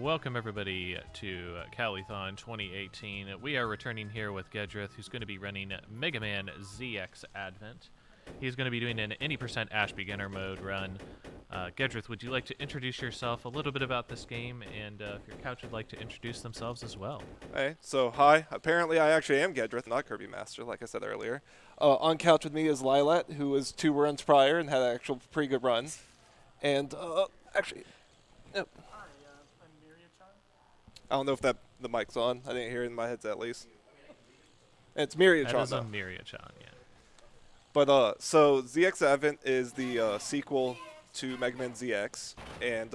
Welcome everybody to Calithon 2018. We are returning here with Gedrith, who's going to be running Mega Man ZX Advent. He's going to be doing an any % Ash beginner mode run. Gedrith, would you like to introduce yourself, a little bit about this game, and if your couch would like to introduce themselves as well? Hey, so hi. Apparently I actually am Gedrith, not Kirby Master, like I said earlier. On couch with me is Lilat, who was 2 runs prior and had an actual pretty good run. And actually, yep. I don't know if the mic's on. I didn't hear it in my headset at least. It's Myria-chan. That is a Myria-chan, yeah. But so ZX Advent is the sequel to Mega Man ZX, and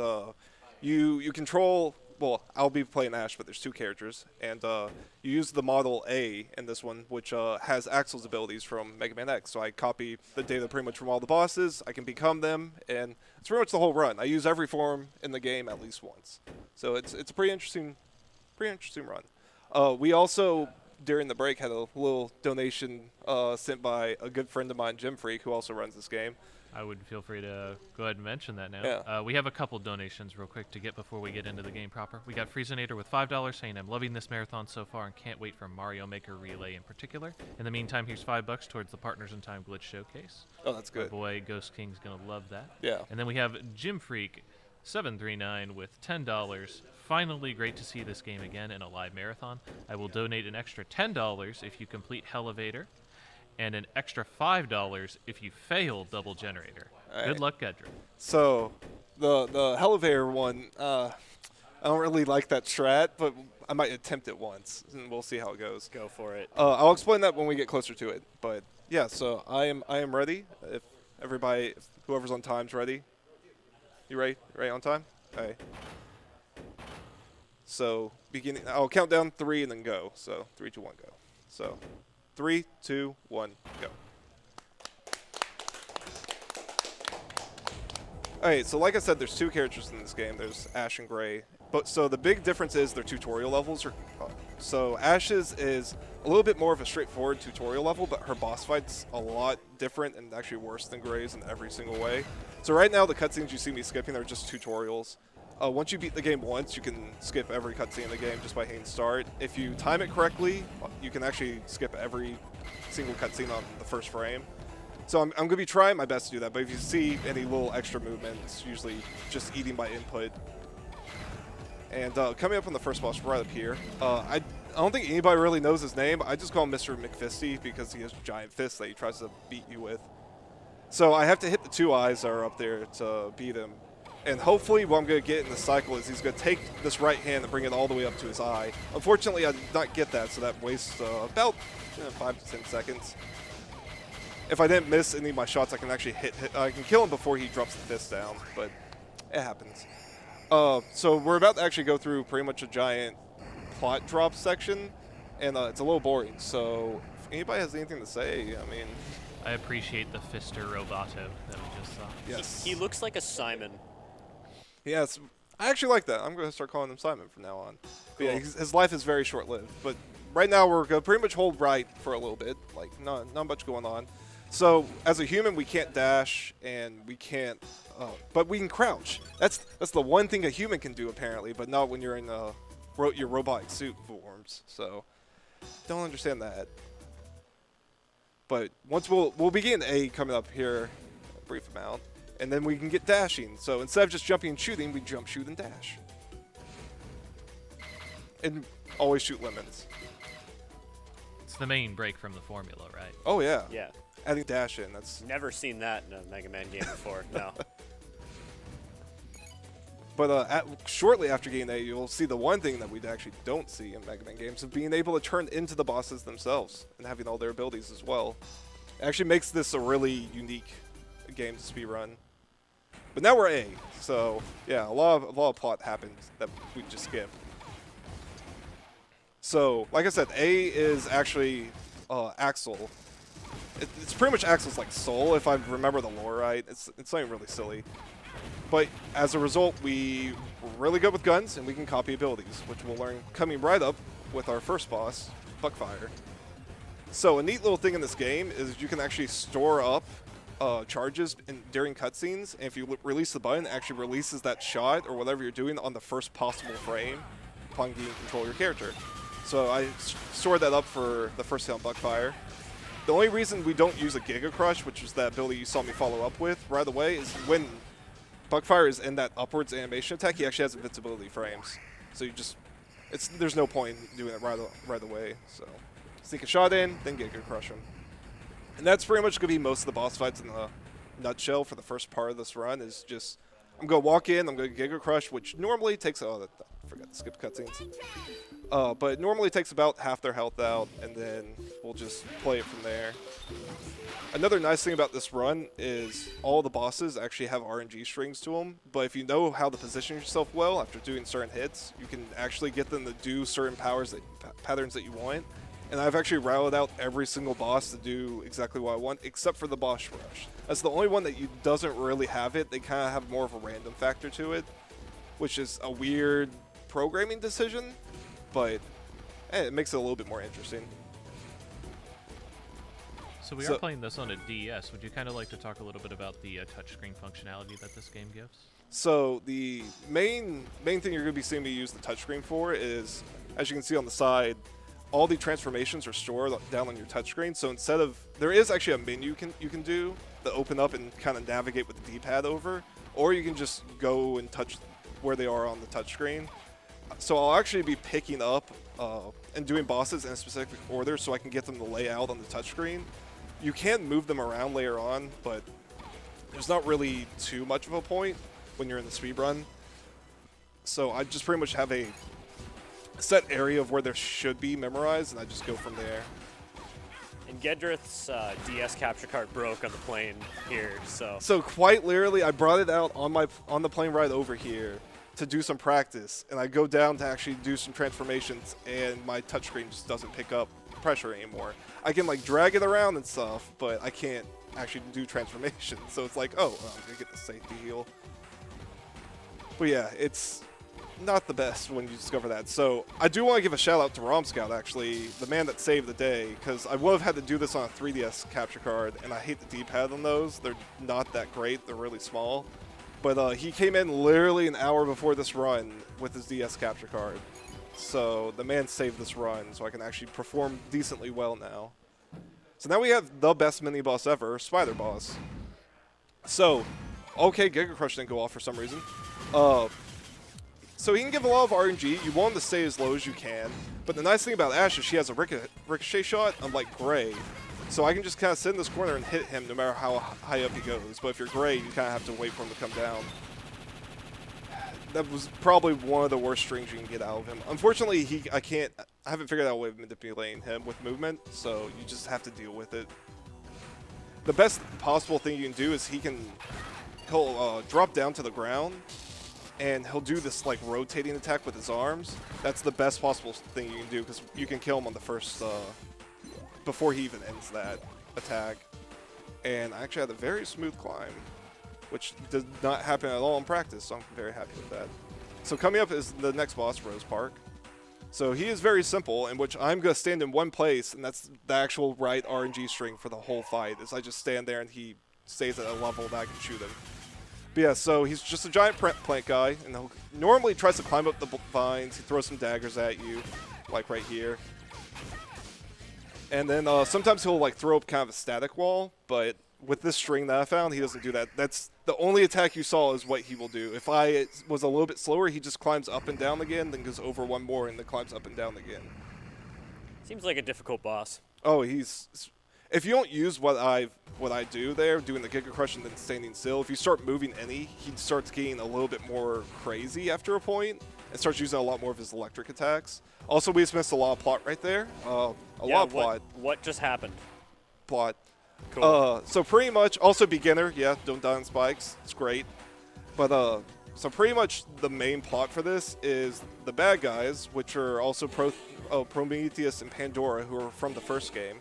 you control. Well, I'll be playing Ash, but there's 2 characters, and you use the model A in this one, which has Axel's abilities from Mega Man X. So I copy the data pretty much from all the bosses. I can become them, and it's pretty much the whole run. I use every form in the game at least once, so it's a pretty interesting run. We also, during the break, had a little donation sent by a good friend of mine, Jim Freak, who also runs this game. I would feel free to go ahead and mention that now. Yeah. We have a couple donations real quick to get before we get into the game proper. We got Freezonator with $5 saying, I'm loving this marathon so far and can't wait for Mario Maker Relay in particular. In the meantime, here's $5 towards the Partners in Time Glitch Showcase. Oh, that's good. My boy Ghost King's going to love that. Yeah. And then we have Jim Freak 739 with $10. Finally, great to see this game again in a live marathon. I will donate an extra $10 if you complete Hellevator, and an extra $5 if you fail Double Generator. All Good right. luck, Gedrith. So the Hellevator one, I don't really like that strat, but I might attempt it once, and we'll see how it goes. Go for it. I'll explain that when we get closer to it. But yeah, so I am ready. If whoever's on time's ready. You ready? Ready on time? Okay. So beginning. I'll count down 3 and then go. So 3, 2, 1, go. So 3, 2, 1, go. Alright, so like I said, there's 2 characters in this game. There's Ash and Gray. But so the big difference is their tutorial levels are. So Ash's is a little bit more of a straightforward tutorial level, but her boss fight's a lot different and actually worse than Gray's in every single way. So right now the cutscenes you see me skipping are just tutorials. Once you beat the game once, you can skip every cutscene in the game just by hitting start. If you time it correctly, you can actually skip every single cutscene on the first frame. So I'm going to be trying my best to do that, but if you see any little extra movement, it's usually just eating by input. And coming up on the first boss right up here, I don't think anybody really knows his name. I just call him Mr. McFisty because he has giant fists that he tries to beat you with. So I have to hit the 2 eyes that are up there to beat him. And hopefully what I'm going to get in the cycle is he's going to take this right hand and bring it all the way up to his eye. Unfortunately, I did not get that, so that wastes about 5 to 10 seconds. If I didn't miss any of my shots, I can actually I can kill him before he drops the fist down, but it happens. So we're about to actually go through pretty much a giant plot drop section, and it's a little boring. So if anybody has anything to say, I mean... I appreciate the Fister Roboto that we just saw. Yes. He looks like a Simon. Yes, I actually like that. I'm going to start calling him Simon from now on. But yeah, his life is very short-lived. But right now we're going to pretty much hold right for a little bit. Like, not much going on. So as a human, we can't dash, and we can't... but we can crouch. That's the one thing a human can do, apparently, but not when you're in your robotic suit forms. So, don't understand that. But once we'll begin A coming up here, a brief amount, and then we can get dashing. So instead of just jumping and shooting, we jump, shoot, and dash. And always shoot lemons. It's the main break from the formula, right? Oh, yeah. Yeah. Adding dash in, that's... Never seen that in a Mega Man game before. No. But shortly after getting A, you'll see the one thing that we actually don't see in Mega Man games of being able to turn into the bosses themselves and having all their abilities as well. It actually makes this a really unique game to speedrun. But now we're A, so yeah, a lot of plot happens that we just skip. So, like I said, A is actually Axel. It's pretty much Axel's like soul, if I remember the lore right. It's something really silly. But as a result, we're really good with guns, and we can copy abilities, which we'll learn coming right up with our first boss, Buckfire. So a neat little thing in this game is you can actually store up charges during cutscenes, and if you release the button, it actually releases that shot or whatever you're doing on the first possible frame upon gaining control of your character. So I stored that up for the first hit on Buckfire. The only reason we don't use a Giga Crush, which was that ability you saw me follow up with right away, is when Buckfire is in that upwards animation attack, he actually has invincibility frames. So you just, there's no point in doing it right away. So sneak a shot in, then Giga Crush him. And that's pretty much going to be most of the boss fights in a nutshell for the first part of this run. Is just, I'm going to walk in, I'm going to Giga Crush, which normally takes, I forgot to skip cutscenes. But it normally takes about half their health out, and then we'll just play it from there. Another nice thing about this run is all the bosses actually have RNG strings to them, but if you know how to position yourself well after doing certain hits, you can actually get them to do certain patterns that you want. And I've actually routed out every single boss to do exactly what I want, except for the boss rush. That's the only one that doesn't really have it. They kind of have more of a random factor to it, which is a weird programming decision, but it makes it a little bit more interesting. So we are playing this on a DS. Would you kind of like to talk a little bit about the touchscreen functionality that this game gives? So the main thing you're going to be seeing me use the touchscreen for is, as you can see on the side, all the transformations are stored down on your touchscreen. So instead of, there is actually a menu you can do to open up and kind of navigate with the D-pad over, or you can just go and touch where they are on the touchscreen. So I'll actually be picking up and doing bosses in a specific order so I can get them to lay out on the touchscreen. You can move them around later on, but there's not really too much of a point when you're in the speedrun. So I just pretty much have a set area of where there should be memorized, and I just go from there. And Gedrith's DS capture card broke on the plane here, so. So quite literally, I brought it out on the plane ride over here to do some practice, and I go down to actually do some transformations, and my touchscreen just doesn't pick up pressure anymore. I can like drag it around and stuff, but I can't actually do transformations. So it's like, oh, I'm gonna get the safety heal. But yeah, it's not the best when you discover that. So I do want to give a shout out to Rom Scout, actually, the man that saved the day, because I would have had to do this on a 3DS capture card, and I hate the D-pad on those. They're not that great. They're really small. But he came in literally an hour before this run with his DS capture card. So the man saved this run, so I can actually perform decently well now. So now we have the best mini-boss ever, Spider Boss. So, okay, Giga Crush didn't go off for some reason. So he can give a lot of RNG. You want him to stay as low as you can. But the nice thing about Ash is she has a ricochet shot, unlike Gray. So I can just kind of sit in this corner and hit him no matter how high up he goes. But if you're Gray, you kind of have to wait for him to come down. That was probably one of the worst strings you can get out of him. Unfortunately, I haven't figured out a way of manipulating him with movement, so you just have to deal with it. The best possible thing you can do is he'll drop down to the ground, and he'll do this like rotating attack with his arms. That's the best possible thing you can do, because you can kill him on the first, before he even ends that attack. And I actually had a very smooth climb, which did not happen at all in practice, so I'm very happy with that. So coming up is the next boss, Rose Park. So he is very simple, in which I'm going to stand in one place, and that's the actual right RNG string for the whole fight, is I just stand there and he stays at a level that I can shoot him. But yeah, so he's just a giant plant guy, and he normally tries to climb up the vines. He throws some daggers at you, like right here. And then sometimes he'll like throw up kind of a static wall, but with this string that I found, he doesn't do that. That's the only attack you saw is what he will do. If I was a little bit slower, he just climbs up and down again, then goes over one more, and then climbs up and down again. Seems like a difficult boss. Oh, if you don't use what I do there, doing the Giga Crush and then standing still, if you start moving he starts getting a little bit more crazy after a point and starts using a lot more of his electric attacks. Also, we just missed a lot of plot right there. A lot of plot. What just happened? Plot. Cool. So pretty much, also beginner, yeah, don't die on spikes. It's great. But so pretty much the main plot for this is the bad guys, which are also Prometheus and Pandora, who are from the first game,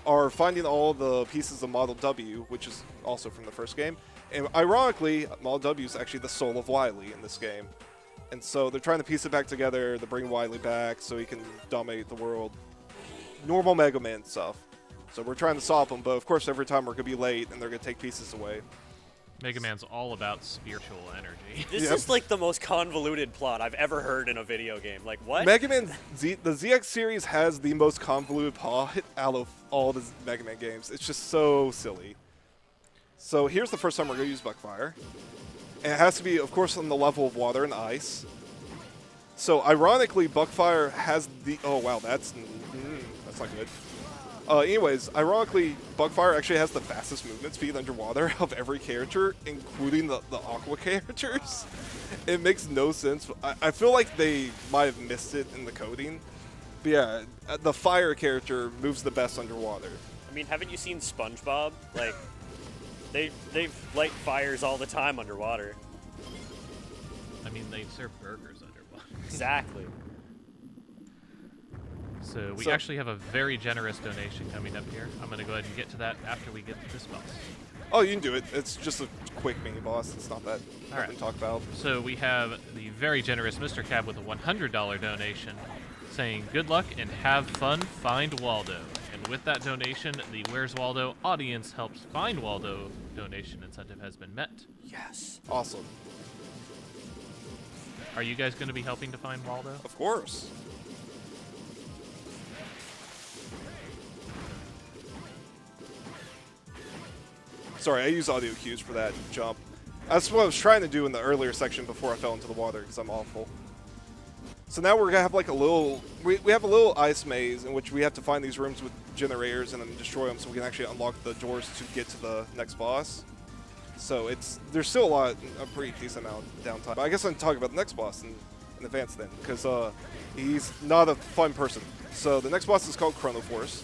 are finding all the pieces of Model W, which is also from the first game. And ironically, Model W is actually the soul of Wily in this game. And so they're trying to piece it back together to bring Wily back so he can dominate the world. Normal Mega Man stuff. So we're trying to stop them, but of course every time we're going to be late and they're going to take pieces away. Mega Man's all about spiritual energy. This is like the most convoluted plot I've ever heard in a video game. Like, what? Mega Man the ZX series has the most convoluted plot out of all the Mega Man games. It's just so silly. So here's the first time we're going to use Buckfire. And it has to be, of course, on the level of water and ice. So ironically, Buckfire has the... Oh, wow, that's not good. Anyways, ironically, Buckfire actually has the fastest movement speed underwater of every character, including the Aqua characters. It makes no sense. I feel like they might have missed it in the coding. But yeah, the fire character moves the best underwater. I mean, haven't you seen SpongeBob? Like, they light fires all the time underwater. I mean, they serve burgers underwater. Exactly. So we actually have a very generous donation coming up here. I'm going to go ahead and get to that after we get to this boss. Oh, you can do it. It's just a quick mini boss. It's not that nothing to talk about. So we have the very generous Mr. Cab with a $100 donation saying, "Good luck and have fun, find Waldo." And with that donation, the Where's Waldo audience helps find Waldo donation incentive has been met. Yes. Awesome. Are you guys going to be helping to find Waldo? Of course. Sorry, I use audio cues for that jump. That's what I was trying to do in the earlier section before I fell into the water because I'm awful. So now we're going to have like a little... We have a little ice maze in which we have to find these rooms with generators and then destroy them so we can actually unlock the doors to get to the next boss. So there's still a pretty decent amount of downtime. But I guess I'm talking about the next boss in advance then because he's not a fun person. So the next boss is called Chrono Force.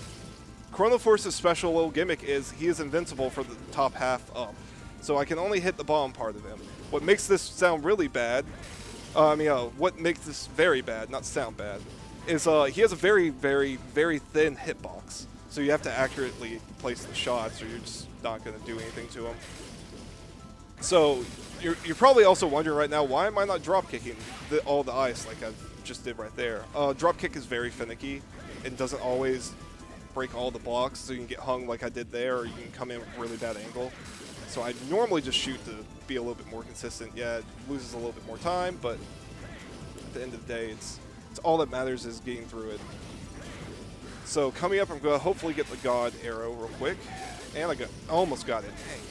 Chrono Force's special little gimmick is he is invincible for the top half up. So I can only hit the bottom part of him. What makes this sound really bad, what makes this very bad, not sound bad, is he has a very, very, very thin hitbox. So you have to accurately place the shots or you're just not going to do anything to him. So you're probably also wondering right now, why am I not drop kicking all the ice like I just did right there? Drop kick is very finicky and doesn't always break all the blocks, so you can get hung like I did there, or you can come in with a really bad angle. So I normally just shoot to be a little bit more consistent. Yeah, it loses a little bit more time, but at the end of the day, it's all that matters is getting through it. So coming up, I'm going to hopefully get the God arrow real quick, and I almost got it. Dang.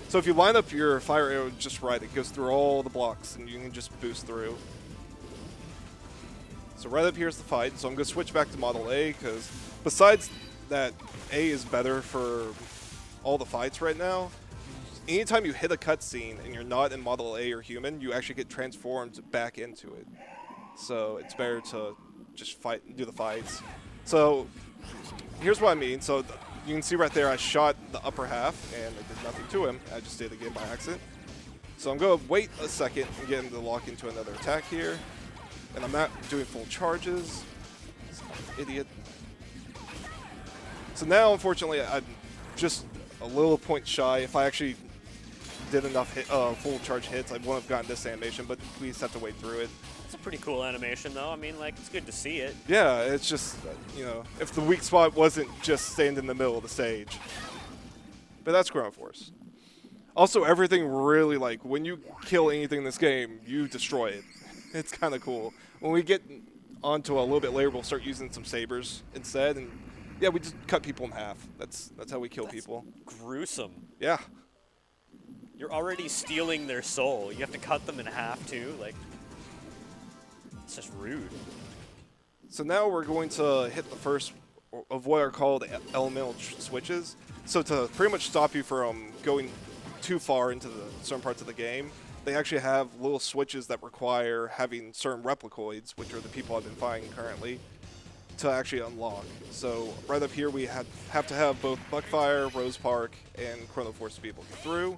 So if you line up your fire arrow just right, it goes through all the blocks, and you can just boost through. So right up here is the fight. So I'm going to switch back to Model A, because besides that A is better for all the fights right now, anytime you hit a cutscene and you're not in Model A or Human, you actually get transformed back into it. So it's better to just do the fights. So here's what I mean. So you can see right there, I shot the upper half and I did nothing to him. I just did it again by accident. So I'm going to wait a second and get him to lock into another attack here. And I'm not doing full charges. Idiot. So now, unfortunately, I'm just a little point shy. If I actually did enough full charge hits, I wouldn't have gotten this animation, but we just have to wait through it. It's a pretty cool animation, though. I mean, like, it's good to see it. Yeah, it's just, if the weak spot wasn't just standing in the middle of the stage. But that's Chrono Force. Also, everything really, when you kill anything in this game, you destroy it. It's kind of cool. When we get onto a little bit later, we'll start using some sabers instead, and yeah, we just cut people in half. That's how we kill people. Gruesome. Yeah. You're already stealing their soul. You have to cut them in half, too. Like, it's just rude. So now we're going to hit the first of what are called elemental switches. So to pretty much stop you from going too far into the certain parts of the game, they actually have little switches that require having certain replicoids, which are the people I've been fighting currently, to actually unlock. So right up here we have to have both Buckfire, Rose Park, and Chrono Force to be able to get through.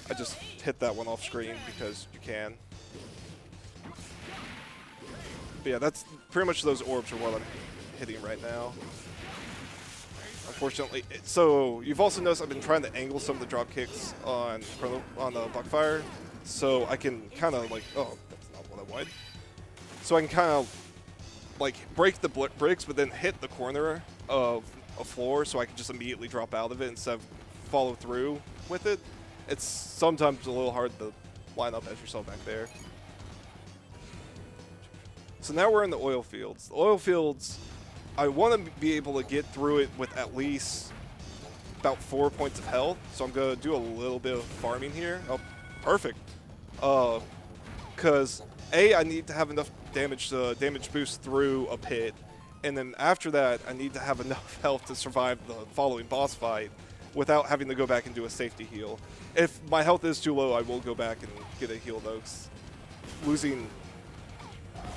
I just hit that one off screen because you can. But yeah, that's pretty much those orbs are what I'm hitting right now. Unfortunately, so you've also noticed I've been trying to angle some of the drop kicks on the Buckfire, so I can kind of oh, that's not what I wanted. So I can kind of break the bricks, but then hit the corner of a floor so I can just immediately drop out of it instead of follow through with it. It's sometimes a little hard to line up as yourself back there. So now we're in the oil fields. The oil fields, I want to be able to get through it with at least about 4 points of health. So I'm going to do a little bit of farming here. Oh, perfect. Because I need to have enough damage boost through a pit. And then after that, I need to have enough health to survive the following boss fight without having to go back and do a safety heal. If my health is too low, I will go back and get a heal though. 'Cause losing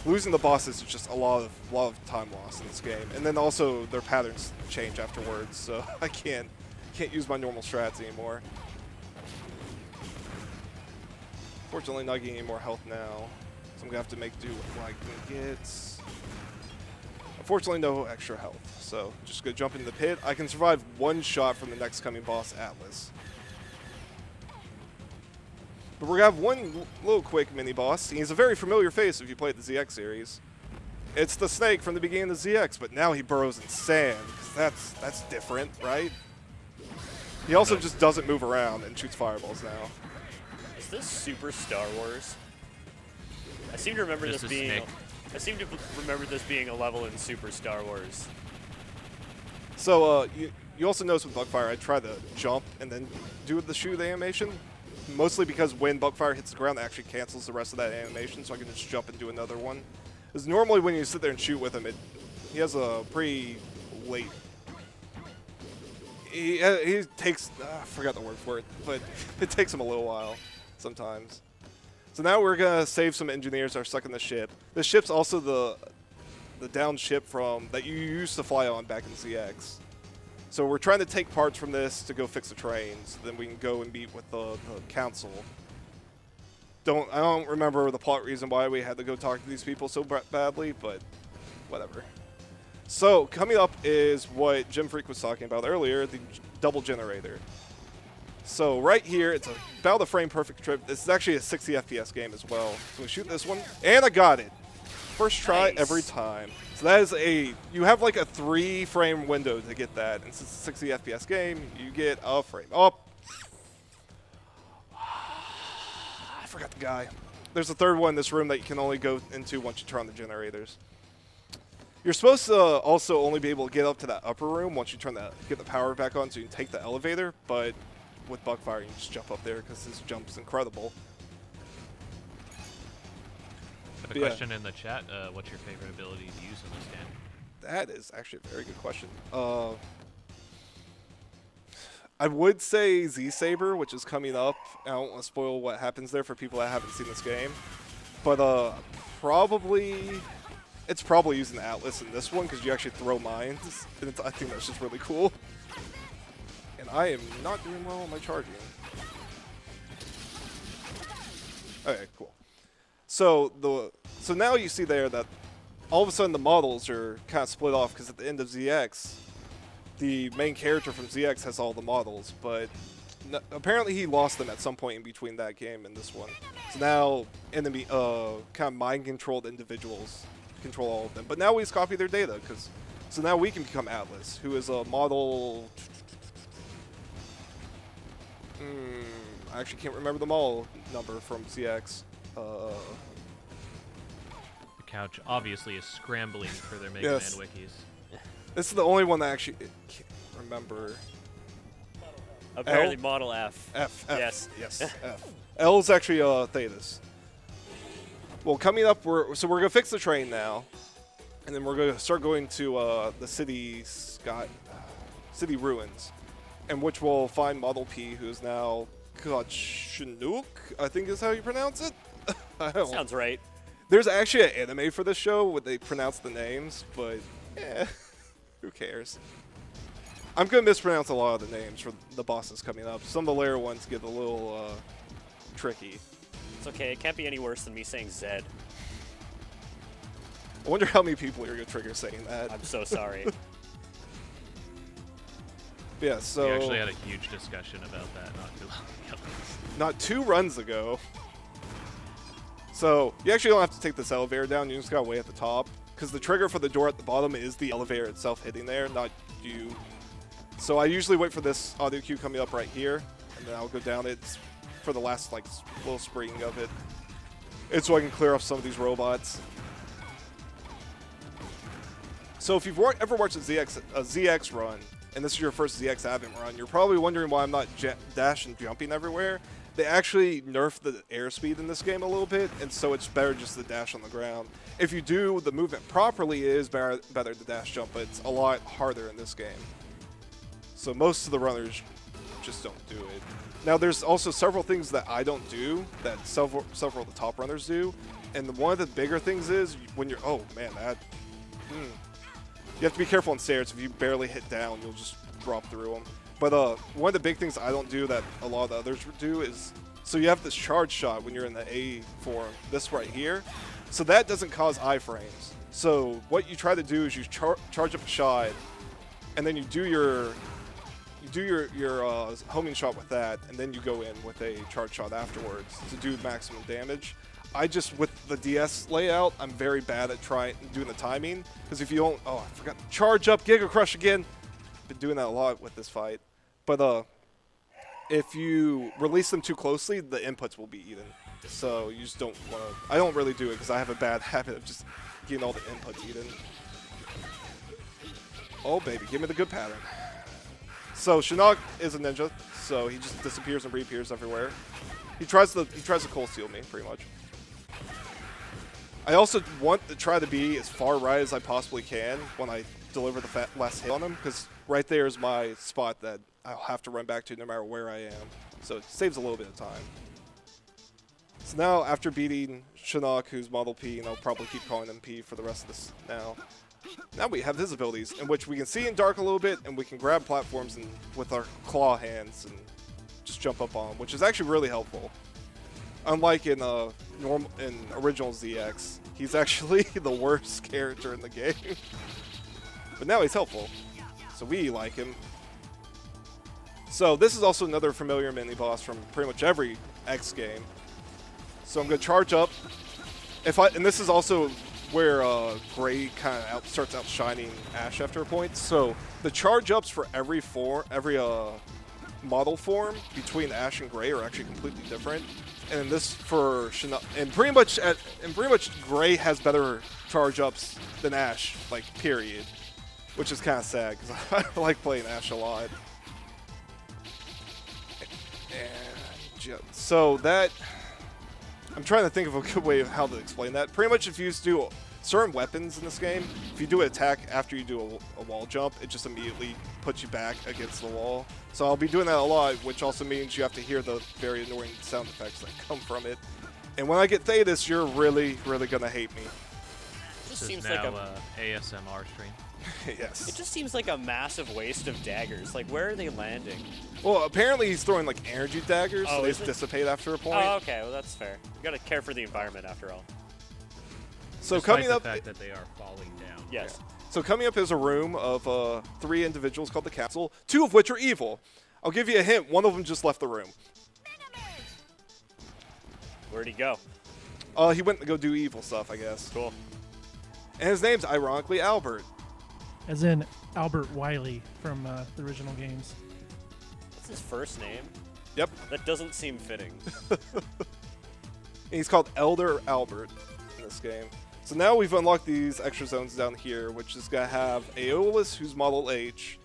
the bosses is just a lot of time lost in this game. And then also their patterns change afterwards, so I can't use my normal strats anymore. Fortunately, not getting any more health now, so I'm gonna have to make do with what I can get. Unfortunately, no extra health, so just gonna jump into the pit. I can survive one shot from the next coming boss, Atlas. But we're gonna have one little quick mini boss. He's a very familiar face if you played the ZX series. It's the snake from the beginning of the ZX, but now he burrows in sand, because that's different, right? He also just doesn't move around and shoots fireballs now. Is this Super Star Wars? I seem to remember this being. Snake. I seem to remember this being a level in Super Star Wars. So you also notice with Bugfire, I try to jump and then do the shoot animation, mostly because when Bugfire hits the ground, it actually cancels the rest of that animation, so I can just jump and do another one. Because normally when you sit there and shoot with him, he has a pretty late. He takes, I forgot the word for it, but it takes him a little while sometimes. So now we're going to save some engineers that are stuck in the ship. The ship's also the down ship that you used to fly on back in ZX. So we're trying to take parts from this to go fix the trains. Then we can go and meet with the council. I don't remember the plot reason why we had to go talk to these people so badly, but whatever. So coming up is what Jim Freak was talking about earlier, the double generator. So right here, it's about a frame perfect trip. This is actually a 60 FPS game as well. So we shoot this one, and I got it. First try every time. So that is you have like a 3 frame window to get that. And since it's a 60 FPS game, you get a frame. Oh, I forgot the guy. There's a third one in this room that you can only go into once you turn on the generators. You're supposed to also only be able to get up to that upper room once you get the power back on, so you can take the elevator. But with Bugfire, you can just jump up there because this jump's incredible. Got a question in the chat. What's your favorite ability to use in this game? That is actually a very good question. I would say Z-Saber, which is coming up. I don't want to spoil what happens there for people that haven't seen this game. But it's probably using Atlas in this one because you actually throw mines. And I think that's just really cool. And I am not doing well on my charging. Okay, cool. So now you see there that all of a sudden the models are kind of split off because at the end of ZX, the main character from ZX has all the models, but apparently he lost them at some point in between that game and this one. So now enemy kind of mind-controlled individuals control all of them. But now we just copy their data, so now we can become Atlas, who is a model. I actually can't remember the model number from ZX. The couch obviously is scrambling for their Mega Man wikis. This is the only one that I actually can't remember. Apparently L? Model F. F. Yes. Yes. F. L is actually Thetis. Well, coming up, we're gonna fix the train now, and then we're gonna start going to the city ruins, and which we'll find Model P, who's now Chinook, I think is how you pronounce it. I don't. Sounds right. There's actually an anime for this show where they pronounce the names, but who cares? I'm going to mispronounce a lot of the names for the bosses coming up. Some of the later ones get a little tricky. It's okay. It can't be any worse than me saying Zed. I wonder how many people you're going to trigger saying that. I'm so sorry. Yeah, so... We actually had a huge discussion about that not too long ago. Not 2 runs ago. So, you actually don't have to take this elevator down, you just got way at the top. Because the trigger for the door at the bottom is the elevator itself hitting there, not you So I usually wait for this audio cue coming up right here, and then I'll go down it for the last like little spring of it. It's so I can clear off some of these robots. So if you've ever watched a ZX run, and this is your first ZX Advent run, you're probably wondering why I'm not dash and jumping everywhere. They actually nerfed the airspeed in this game a little bit, and so it's better just to dash on the ground. If you do the movement properly, it is better to dash jump, but it's a lot harder in this game. So most of the runners just don't do it. Now there's also several things that I don't do that several of the top runners do, and one of the bigger things is when you're, oh man, you have to be careful on stairs. If you barely hit down, you'll just drop through them. But one of the big things I don't do that a lot of the others do is, so you have this charge shot when you're in the A form, this right here. So that doesn't cause iframes. So what you try to do is you charge up a shot, and then you do your homing shot with that, and then you go in with a charge shot afterwards to do maximum damage. I just, with the DS layout, I'm very bad at doing the timing, because if you don't, oh, I forgot to charge up Giga Crush again. Been doing that a lot with this fight. But if you release them too closely, the inputs will be eaten. So you just don't want to, I don't really do it because I have a bad habit of just getting all the inputs eaten. Oh baby, give me the good pattern. So Shinnok is a ninja, so he just disappears and reappears everywhere. He tries to cold steal me, pretty much. I also want to try to be as far right as I possibly can when I deliver the last hit on him, because right there is my spot that I'll have to run back to no matter where I am. So it saves a little bit of time. So now, after beating Shinnok, who's Model P, and I'll probably keep calling him P for the rest of this now we have his abilities, in which we can see in dark a little bit, and we can grab platforms with our claw hands and just jump up on them, which is actually really helpful. Unlike in original ZX, he's actually the worst character in the game. But now he's helpful, so we like him. So this is also another familiar mini-boss from pretty much every X game. So I'm going to charge up. And this is also where Gray kind of starts outshining Ash after a point. So the charge-ups for every model form between Ash and Gray are actually completely different. And this for Shinnok, and pretty much Gray has better charge-ups than Ash, like period. Which is kind of sad, because I like playing Ash a lot. And so that, I'm trying to think of a good way of how to explain that. Pretty much if you do certain weapons in this game, if you do an attack after you do a wall jump, it just immediately puts you back against the wall. So I'll be doing that a lot, which also means you have to hear the very annoying sound effects that come from it. And when I get Thetis, you're really, really going to hate me. This seems like a ASMR stream. Yes. It just seems like a massive waste of daggers. Like, where are they landing? Well, apparently he's throwing like energy daggers, Oh, so they is it? dissipate after a point. Oh, okay. Well, that's fair. You gotta care for the environment after all. So Despite coming up, the fact that they are falling down. Yes. So coming up is a room of 3 individuals called the Council, 2 of which are evil. I'll give you a hint. One of them just left the room. Where'd he go? He went to go do evil stuff, I guess. Cool. And his name's ironically Albert. As in Albert Wiley from the original games. What's his first name? Yep. That doesn't seem fitting. And he's called Elder Albert in this game. So now we've unlocked these extra zones down here, which is going to have Aeolus, who's Model H,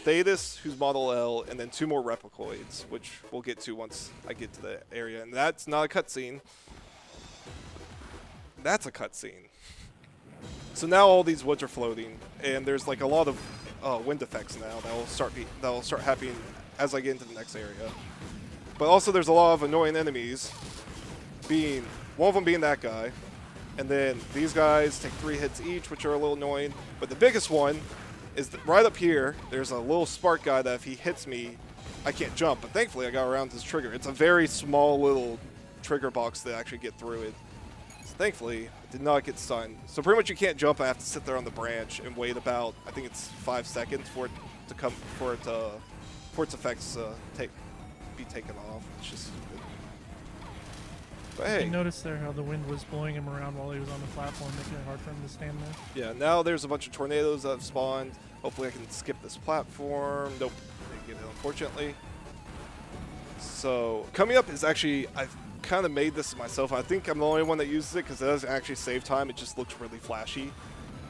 Thetis, who's Model L, and then 2 more Replicoids, which we'll get to once I get to the area. And that's not a cutscene. That's a cutscene. So now all these woods are floating, and there's like a lot of wind effects now that will start happening as I get into the next area. But also there's a lot of annoying enemies. One of them being that guy, and then these guys take 3 hits each, which are a little annoying. But the biggest one is right up here. There's a little spark guy that if he hits me, I can't jump. But thankfully I got around his trigger. It's a very small little trigger box to actually get through it. Thankfully, it did not get stunned. So pretty much you can't jump. I have to sit there on the branch and wait about, I think it's 5 seconds for it to come, for its effects be taken off. It's just stupid. But You hey, notice there how the wind was blowing him around while he was on the platform, making it hard for him to stand there. yeah, now there's a bunch of tornadoes that have spawned. Hopefully I can skip this platform. Nope, didn't get it, unfortunately. So coming up is actually, I've kind of made this myself. I think I'm the only one that uses it because it doesn't actually save time. It just looks really flashy.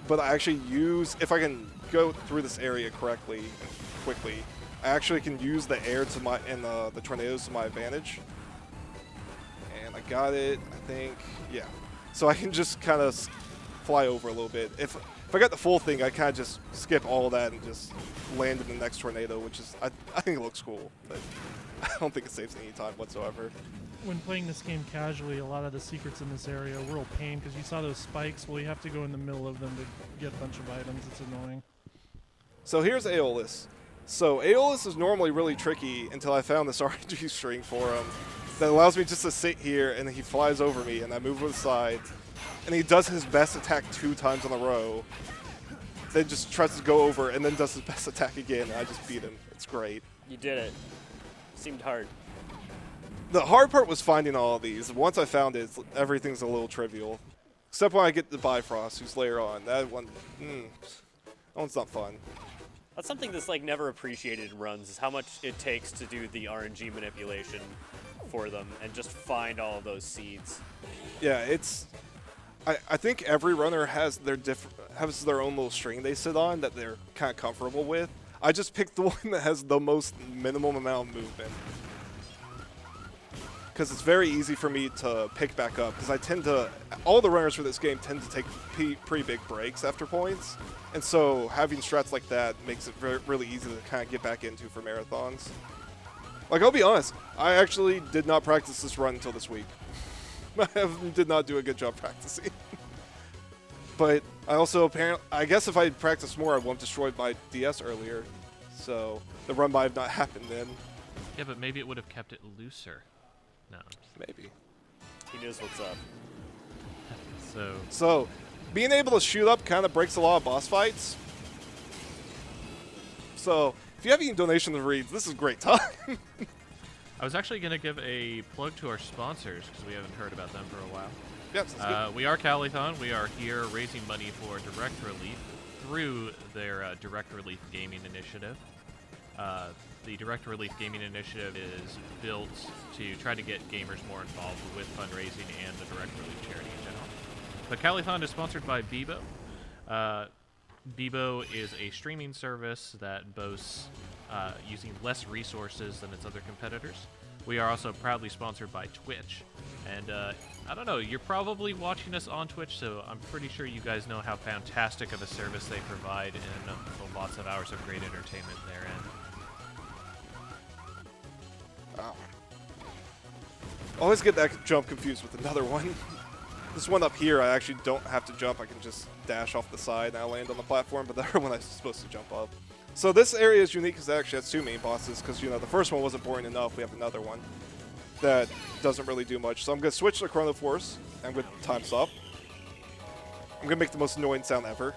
But I actually use, if I can go through this area correctly and quickly, I actually can use the air to my, and the tornadoes to my advantage. And I got it, I think, yeah. So I can just kind of fly over a little bit. If I got the full thing, I kind of just skip all of that and just land in the next tornado, which is, I think it looks cool. But I don't think it saves any time whatsoever. When playing this game casually, a lot of the secrets in this area are real pain because you saw those spikes. Well, you have to go in the middle of them to get a bunch of items. It's annoying. So here's Aeolus. So Aeolus is normally really tricky until I found this RNG string for him that allows me just to sit here and he flies over me and I move to the side and he does his best attack 2 times in a row, then just tries to go over and then does his best attack again and I just beat him. It's great. You did it. Seemed hard. The hard part was finding all of these. Once I found it, everything's a little trivial. Except when I get the Bifrost, who's later on. That one's not fun. That's something that's like never appreciated in runs, is how much it takes to do the RNG manipulation for them and just find all of those seeds. Yeah, it's. I think every runner has their own little string they sit on that they're kind of comfortable with. I just picked the one that has the most minimum amount of movement. Because it's very easy for me to pick back up. Because I tend to, all the runners for this game tend to take pretty big breaks after points. And so having strats like that makes it really easy to kind of get back into for marathons. Like, I'll be honest, I actually did not practice this run until this week. I did not do a good job practicing. But I also apparently, I guess if I had practiced more, I wouldn't have destroyed my DS earlier. So the run might have not happened then. Yeah, but maybe it would have kept it looser. No. Maybe. He knows what's up. So being able to shoot up kind of breaks a lot of boss fights. So if you have any donation to reads, this is a great time. I was actually going to give a plug to our sponsors because we haven't heard about them for a while. Yep, sounds good. We are Calithon. We are here raising money for Direct Relief through their Direct Relief Gaming Initiative. The Direct Relief Gaming Initiative is built to try to get gamers more involved with fundraising and the Direct Relief charity in general. But Calithon is sponsored by Bebo. Bebo is a streaming service that boasts using less resources than its other competitors. We are also proudly sponsored by Twitch. And I don't know, you're probably watching us on Twitch, so I'm pretty sure you guys know how fantastic of a service they provide and lots of hours of great entertainment therein. Wow. I always get that jump confused with another one. This one up here, I actually don't have to jump. I can just dash off the side and I land on the platform, but the other one I'm supposed to jump up. So this area is unique because it actually has 2 main bosses because, you know, the first one wasn't boring enough. We have another one that doesn't really do much. So I'm going to switch to Chrono Force. I'm going to time stop. I'm going to make the most annoying sound ever.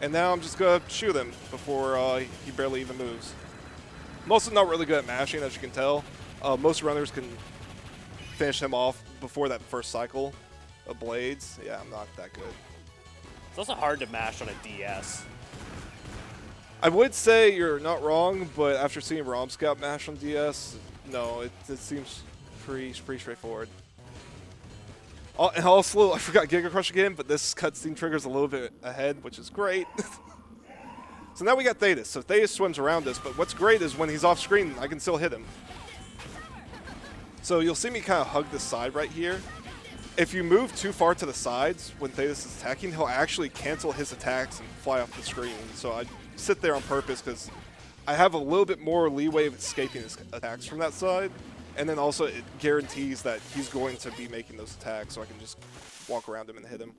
And now I'm just going to shoot him before he barely even moves. I'm also not really good at mashing, as you can tell. Most runners can finish him off before that first cycle of blades. Yeah, I'm not that good. It's also hard to mash on a DS. I would say you're not wrong, but after seeing ROM Scout mash on DS, no, it seems pretty straightforward. And also, I forgot Giga Crush again, but this cutscene triggers a little bit ahead, which is great. So now we got Thetis. So Thetis swims around us, but what's great is when he's off screen, I can still hit him. So you'll see me kind of hug this side right here. If you move too far to the sides when Thetis is attacking, he'll actually cancel his attacks and fly off the screen. So I sit there on purpose because I have a little bit more leeway of escaping his attacks from that side. And then also it guarantees that he's going to be making those attacks, so I can just walk around him and hit him.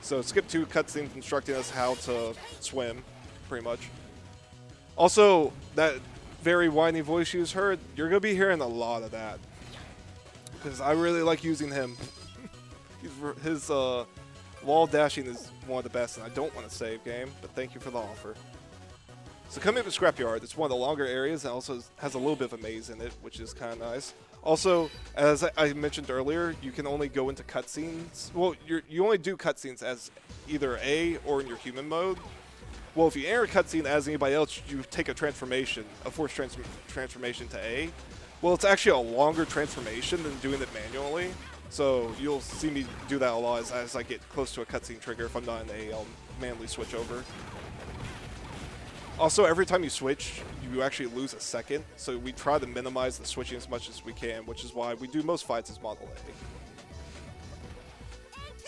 So skip 2 cutscenes instructing us how to swim, pretty much. Also, that very whiny voice you just heard, you're going to be hearing a lot of that. Because I really like using him. His wall dashing is one of the best, and I don't want to save game, but thank you for the offer. So coming up to Scrapyard, it's one of the longer areas and also has a little bit of a maze in it, which is kind of nice. Also, as I mentioned earlier, you can only go into cutscenes. Well, you only do cutscenes as either A or in your human mode. Well, if you enter a cutscene as anybody else, you take a transformation, a forced transformation to A. Well, it's actually a longer transformation than doing it manually. So you'll see me do that a lot as I get close to a cutscene trigger. If I'm not in A, I'll manually switch over. Also, every time you switch, you actually lose a second. So we try to minimize the switching as much as we can, which is why we do most fights as Model A.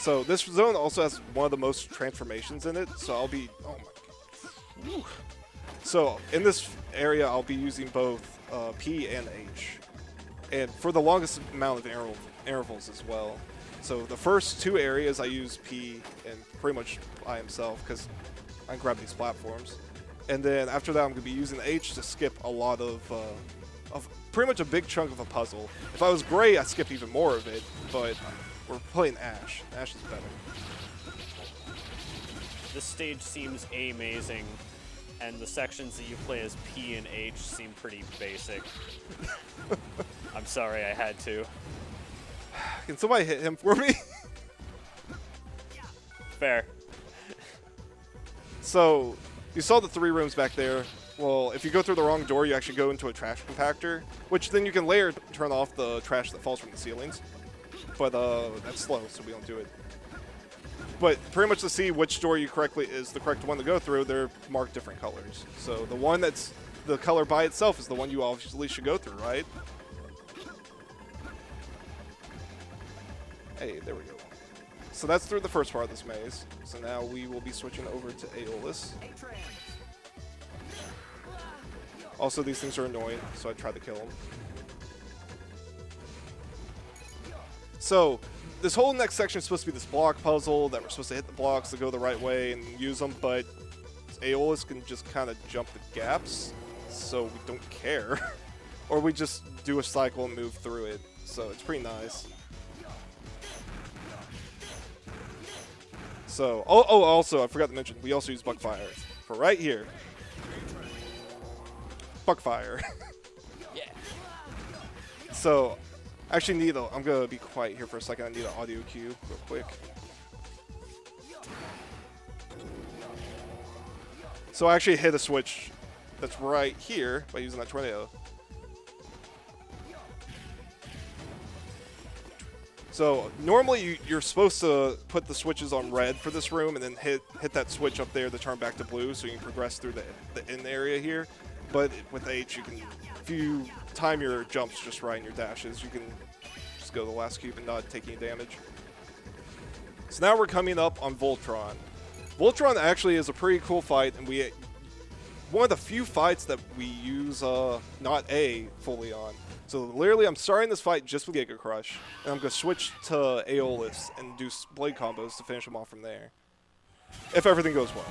So this zone also has one of the most transformations in it. So I'll be, oh my. Whew. So in this area, I'll be using both P and H, and for the longest amount of intervals as well. So the first two areas I use P and pretty much by himself because I can grab these platforms, and then after that I'm going to be using H to skip a lot of pretty much a big chunk of a puzzle. If I was Gray, I'd skip even more of it, but we're playing Ash. Ash is better. This stage seems amazing, and the sections that you play as P and H seem pretty basic. I'm sorry, I had to. Can somebody hit him for me? Fair. So, you saw the 3 rooms back there. Well, if you go through the wrong door, you actually go into a trash compactor, which then you can later turn off the trash that falls from the ceilings. But that's slow, so we don't do it. But pretty much to see which door is the correct one to go through, they're marked different colors. So the one that's the color by itself is the one you obviously should go through, right? Hey, there we go. So that's through the first part of this maze. So now we will be switching over to Aeolus. Also, these things are annoying, so I tried to kill them. So this whole next section is supposed to be this block puzzle that we're supposed to hit the blocks to go the right way and use them, but Aeolus can just kind of jump the gaps, so we don't care. Or we just do a cycle and move through it, so it's pretty nice. So, also, I forgot to mention, we also use Buckfire for right here. Buckfire. Yeah. So, actually I'm going to be quiet here for a second. I need an audio cue real quick. So I actually hit a switch that's right here by using that tornado. So normally you're supposed to put the switches on red for this room and then hit that switch up there to turn back to blue so you can progress through the end area here. But with H, you can, if you time your jumps just right and your dashes, you can just go to the last cube and not take any damage. So now we're coming up on Voltron. Voltron actually is a pretty cool fight, and one of the few fights that we use not A fully on. So literally I'm starting this fight just with Giga Crush, and I'm going to switch to Aeolus and do blade combos to finish him off from there. If everything goes well.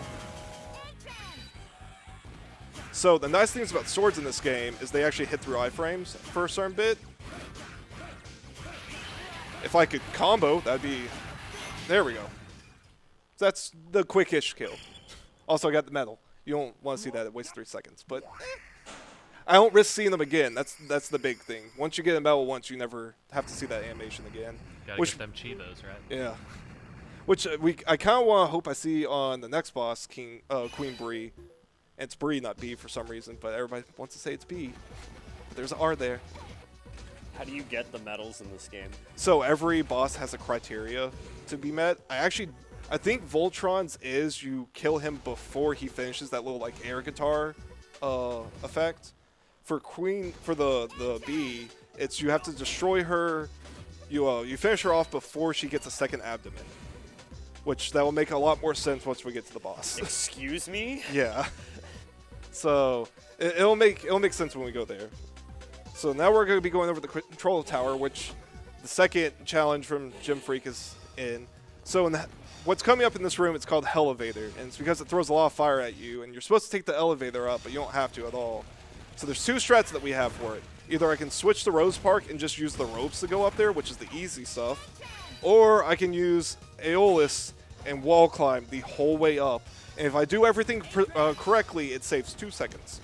So the nice things about swords in this game is they actually hit through iframes for a certain bit. If I could combo, that'd be... There we go. That's the quickish kill. Also, I got the medal. You don't want to see that. It wastes 3 seconds. But I don't risk seeing them again. That's the big thing. Once you get a medal once, you never have to see that animation again. Gotta get them Chivos, right? Yeah. Which I kind of hope I see on the next boss, Queen Bree. And it's Bree, not B for some reason, but everybody wants to say it's B. But there's an R there. How do you get the medals in this game? So every boss has a criteria to be met. I think Voltron's is you kill him before he finishes that little like air guitar effect. For the B, it's you have to destroy her. You finish her off before she gets a second abdomen, which that will make a lot more sense once we get to the boss. Excuse me? Yeah. So it'll make sense when we go there. So now we're going to be going over the control tower, which the second challenge from Gym Freak is in. So what's coming up in this room, it's called Elevator, and it's because it throws a lot of fire at you, and you're supposed to take the elevator up, but you don't have to at all. So there's 2 strats that we have for it. Either I can switch to Rose Park and just use the ropes to go up there, which is the easy stuff, or I can use Aeolus and wall climb the whole way up. And if I do everything correctly, it saves 2 seconds.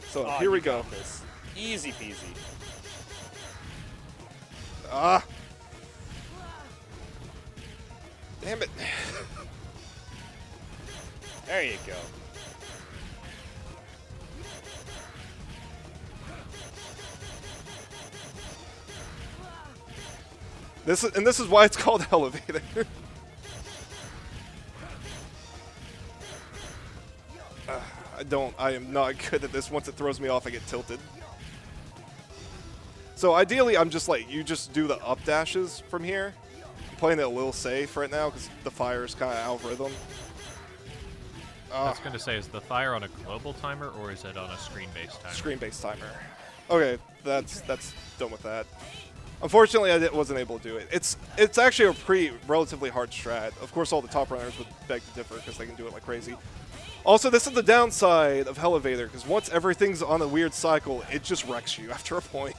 So here we go. This. Easy peasy. Ah! Damn it. There you go. This is why it's called Elevator. I am not good at this. Once it throws me off, I get tilted. So ideally, I'm just like, you just do the up dashes from here. I'm playing it a little safe right now because the fire is kind of out of rhythm. I was going to say, is the fire on a global timer or is it on a screen-based timer? Screen-based timer. Okay, that's done with that. Unfortunately, I wasn't able to do it. It's actually a relatively hard strat. Of course, all the top runners would beg to differ because they can do it like crazy. Also, this is the downside of Elevator, because once everything's on a weird cycle, it just wrecks you after a point.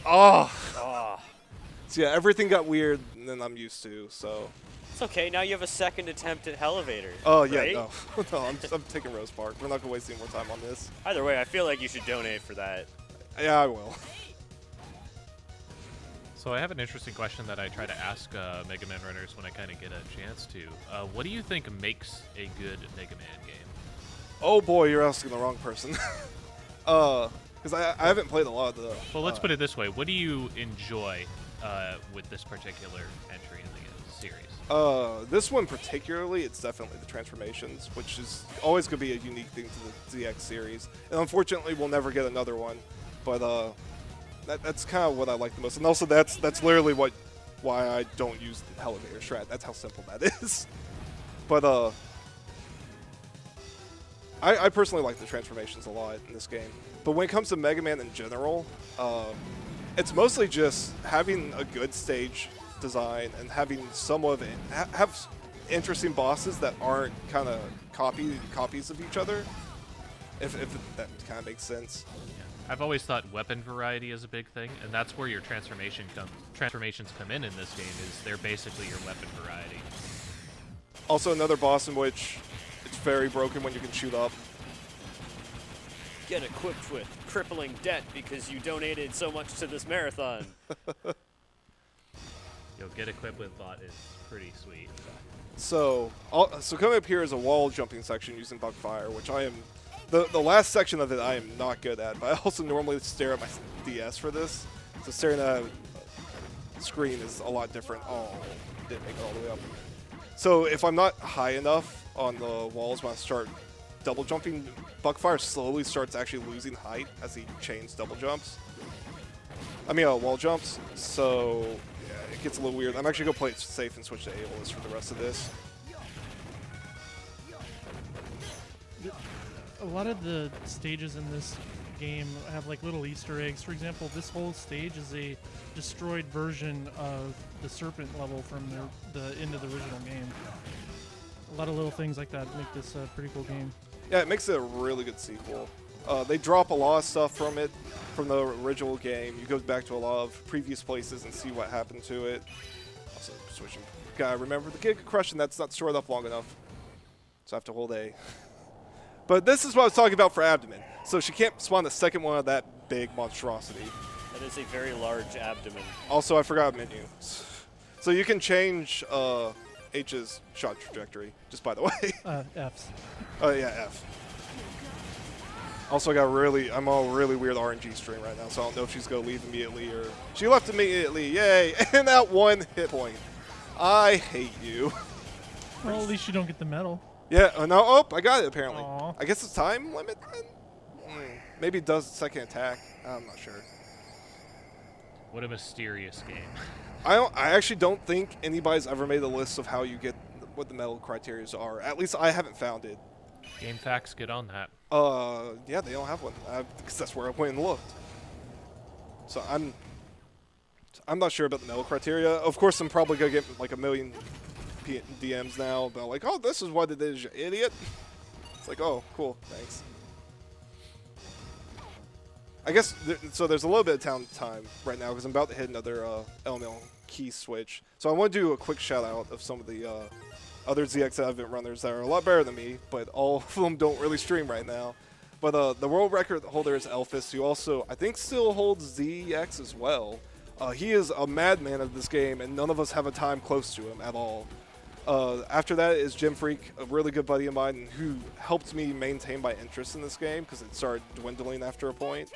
Oh. So yeah, everything got weird than I'm used to, so. It's okay, now you have a second attempt at Elevator. Oh, yeah, right? no. No, I'm taking Rose Park. We're not going to waste any more time on this. Either way, I feel like you should donate for that. Yeah, I will. So I have an interesting question that I try to ask Mega Man runners when I kind of get a chance to. What do you think makes a good Mega Man game? Oh boy, you're asking the wrong person. Because I haven't played a lot of the... Well, let's put it this way. What do you enjoy with this particular entry in the series? This one particularly, it's definitely the transformations, which is always going to be a unique thing to the ZX series. And unfortunately, we'll never get another one. But that's kind of what I like the most. And also, that's literally why I don't use the Elevator strat. That's how simple that is. But I personally like the transformations a lot in this game. But when it comes to Mega Man in general, it's mostly just having a good stage design and having somewhat of have interesting bosses that aren't kind of copies of each other. If that kind of makes sense. I've always thought weapon variety is a big thing, and that's where your transformations come in this game. Is they're basically your weapon variety. Also, another boss in which it's very broken when you can shoot up. Get equipped with crippling debt because you donated so much to this marathon. Get equipped with bot is pretty sweet. So coming up here is a wall jumping section using bug fire, which I am. The last section of it I am not good at, but I also normally stare at my DS for this. So staring at a screen is a lot different. Oh, didn't make it all the way up. So if I'm not high enough on the walls when I start double jumping, Buckfire slowly starts actually losing height as he chains double jumps. I mean, wall jumps. So yeah, it gets a little weird. I'm actually going to play it safe and switch to Aeolus for the rest of this. A lot of the stages in this game have like little Easter eggs. For example, this whole stage is a destroyed version of the Serpent level from the end of the original game. A lot of little things like that make this a pretty cool game. Yeah, it makes it a really good sequel. They drop a lot of stuff from it, from the original game. You go back to a lot of previous places and see what happened to it. Also, switching. Gotta remember the Giga Crush, and that's not stored up long enough. So I have to hold A. But this is what I was talking about for abdomen. So she can't spawn the second one of that big monstrosity. That is a very large abdomen. Also, I forgot menu. So you can change H's shot trajectory, just by the way. F's. Oh, yeah, F. Also, I'm on a really weird RNG stream right now, so I don't know if she's going to leave immediately or... She left immediately, yay! And that one hit point. I hate you. Well, at least you don't get the medal. Yeah, no, oh, I got it apparently. Aww. I guess it's time limit then? Maybe it does second attack. I'm not sure. What a mysterious game. I actually don't think anybody's ever made a list of how you get what the medal criteria are. At least I haven't found it. GameFAQs, get on that. Yeah, they don't have one because that's where I went and looked. So I'm not sure about the medal criteria. Of course, I'm probably gonna get like a million DMs now about like, oh, this is what it is, you idiot. It's like, oh, cool, thanks. I guess so. There's a little bit of time right now because I'm about to hit another elemental key switch. So I want to do a quick shout out of some of the other ZX Advent runners that are a lot better than me, but all of them don't really stream right now. But the world record holder is Elphys, who also, I think, still holds ZX as well. He is a madman of this game, and none of us have a time close to him at all. After that is Jim Freak, a really good buddy of mine who helped me maintain my interest in this game because it started dwindling after a point.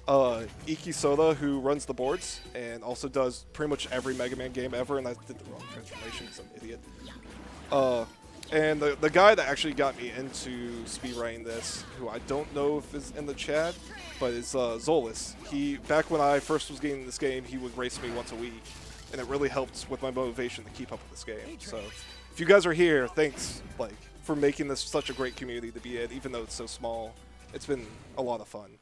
Iki Soda, who runs the boards and also does pretty much every Mega Man game ever, and I did the wrong transformation because I'm an idiot. And the guy that actually got me into speedrunning this, who I don't know if is in the chat, but it's Zolis. Back when I first was getting this game, he would race me once a week, and it really helped with my motivation to keep up with this game. So if you guys are here, thanks for making this such a great community to be in, even though it's so small. It's been a lot of fun.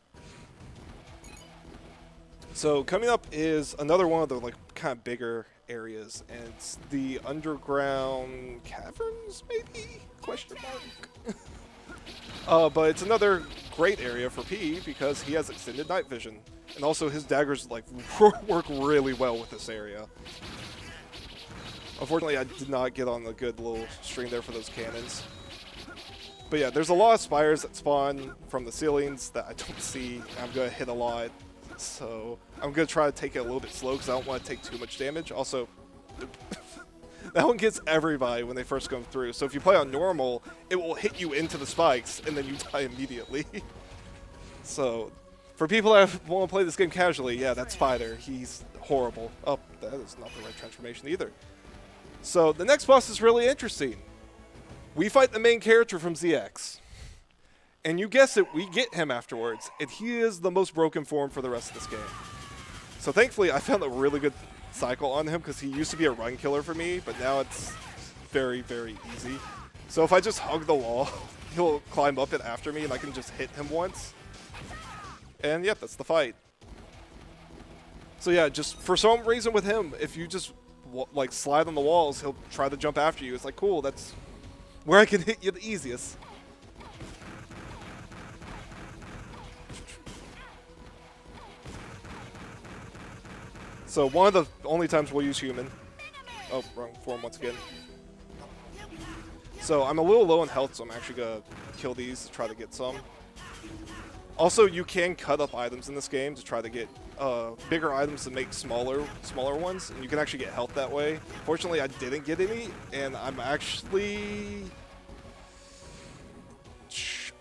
So coming up is another one of the kind of bigger areas, and it's the underground caverns, maybe? Question mark. But it's another great area for P because he has extended night vision, and also his daggers work really well with this area. Unfortunately, I did not get on the good little string there for those cannons. But yeah, there's a lot of spires that spawn from the ceilings that I don't see. I'm gonna hit a lot. So I'm going to try to take it a little bit slow because I don't want to take too much damage. Also, that one gets everybody when they first come through. So if you play on normal, it will hit you into the spikes and then you die immediately. So for people that want to play this game casually, yeah, that's Spider. He's horrible. Oh, that is not the right transformation either. So the next boss is really interesting. We fight the main character from ZX. And you guess it, we get him afterwards, and he is the most broken form for the rest of this game. So thankfully, I found a really good cycle on him, because he used to be a run killer for me, but now it's very, very easy. So if I just hug the wall, he'll climb up it after me, and I can just hit him once. And yep, that's the fight. So yeah, just for some reason with him, if you just slide on the walls, he'll try to jump after you. It's like, cool, that's where I can hit you the easiest. So one of the only times we'll use human. Oh, wrong form once again. So I'm a little low on health, so I'm actually going to kill these to try to get some. Also, you can cut up items in this game to try to get bigger items to make smaller ones, and you can actually get health that way. Fortunately, I didn't get any, and I'm actually...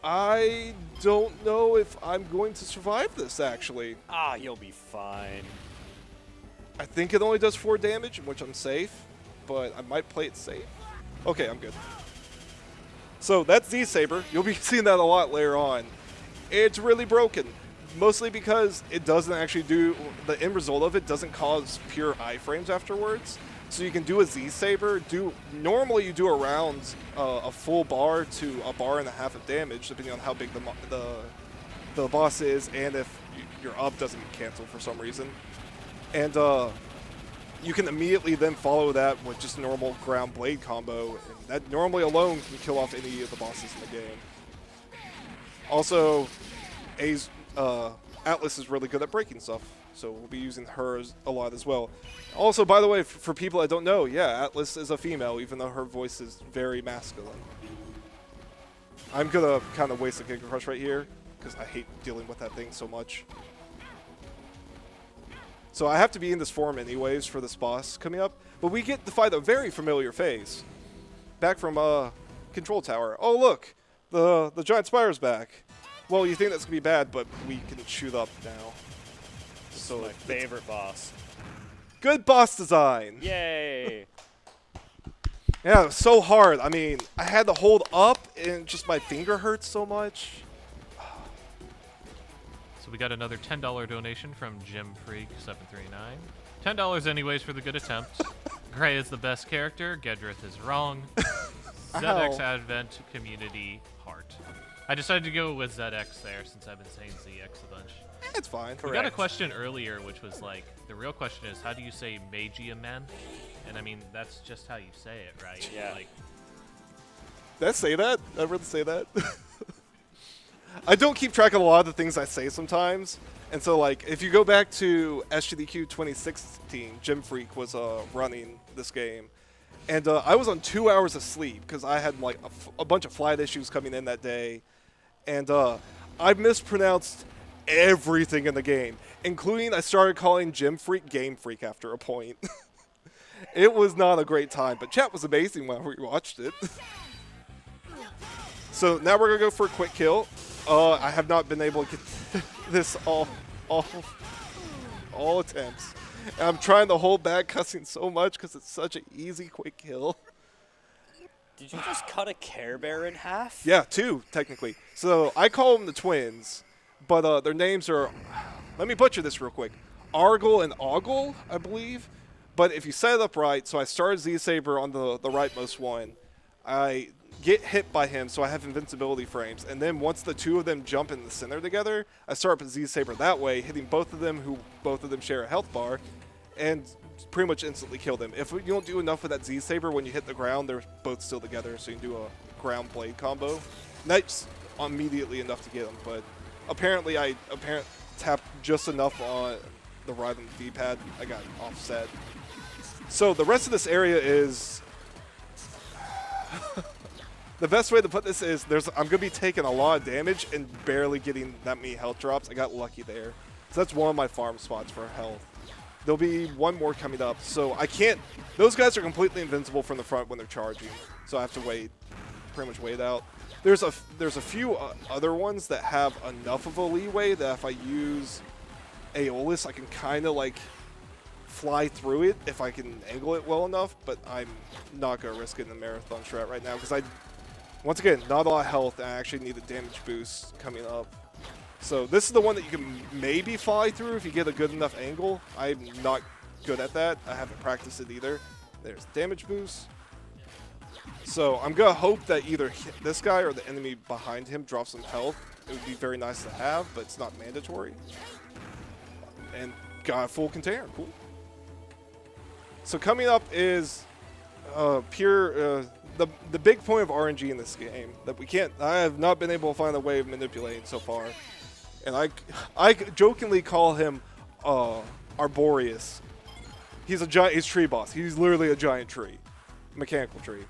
I don't know if I'm going to survive this, actually. Ah, you'll be fine. I think it only does 4 damage, in which I'm safe, but I might play it safe. Okay, I'm good. So that's Z-Saber. You'll be seeing that a lot later on. It's really broken, mostly because it doesn't actually do, the end result of it doesn't cause pure iframes afterwards. So you can do a Z-Saber, normally you do around a full bar to a bar and a half of damage, depending on how big the boss is, and if your up doesn't get canceled for some reason. And you can immediately then follow that with just normal ground blade combo, and that normally alone can kill off any of the bosses in the game. Also, Atlas is really good at breaking stuff, so we'll be using her a lot as well. Also, by the way, for people that don't know, yeah, Atlas is a female, even though her voice is very masculine. I'm gonna kind of waste a Giga Crush right here, because I hate dealing with that thing so much. So I have to be in this form anyways for this boss coming up, but we get to fight a very familiar face. Back from Control Tower. Oh look, the giant spire's back. Well, you think that's gonna be bad, but we can shoot up now. So my favorite boss. Good boss design. Yay! Yeah, it was so hard. I mean, I had to hold up, and just my finger hurts so much. So we got another $10 donation from Jim Freak 739. $10 anyways for the good attempt. Gray is the best character. Gedrith is wrong. ZX Advent Community Heart. I decided to go with ZX there since I've been saying ZX a bunch. It's fine. We got a question earlier, which was like, the real question is, how do you say Magia Men? And I mean, that's just how you say it, right? Yeah. Like, did I say that? Did I really say that? I don't keep track of a lot of the things I say sometimes. And so, like, if you go back to SGDQ 2016, Jim Freak was running this game. And I was on 2 hours of sleep because I had, like, a bunch of flight issues coming in that day. And I mispronounced everything in the game, including I started calling Gym Freak Game Freak after a point. It was not a great time, but chat was amazing when we watched it. So now we're going to go for a quick kill. I have not been able to get this all attempts. And I'm trying to hold back cussing so much because it's such an easy, quick kill. Did you just cut a Care Bear in half? Yeah, 2, technically. So I call them the twins, but their names are, let me butcher this real quick, Argle and Ogle, I believe. But if you set it up right, so I started Z-Saber on the rightmost one. I get hit by him, so I have invincibility frames. And then once the 2 of them jump in the center together, I start up a Z-Saber that way, hitting both of them, who both of them share a health bar, and pretty much instantly kill them. If you don't do enough with that Z-Saber, when you hit the ground, they're both still together, so you can do a ground blade combo. That's immediately enough to get them, but apparently I tapped just enough on the right on the D-pad. I got offset. So the rest of this area is... The best way to put this is I'm going to be taking a lot of damage and barely getting that many health drops. I got lucky there. So that's one of my farm spots for health. There'll be one more coming up. So I can't... Those guys are completely invincible from the front when they're charging. So I have to wait. Pretty much wait out. There's a few other ones that have enough of a leeway that if I use Aeolus, I can kind of like fly through it if I can angle it well enough. But I'm not going to risk it in the marathon strat right now because once again, not a lot of health, and I actually need a damage boost coming up. So this is the one that you can maybe fly through if you get a good enough angle. I'm not good at that. I haven't practiced it either. There's damage boost. So I'm going to hope that either this guy or the enemy behind him drops some health. It would be very nice to have, but it's not mandatory. And got a full container. Cool. So coming up is pure... The big point of RNG in this game that I have not been able to find a way of manipulating so far. And I jokingly call him Ouroboros. He's tree boss. He's literally a giant tree. Mechanical tree.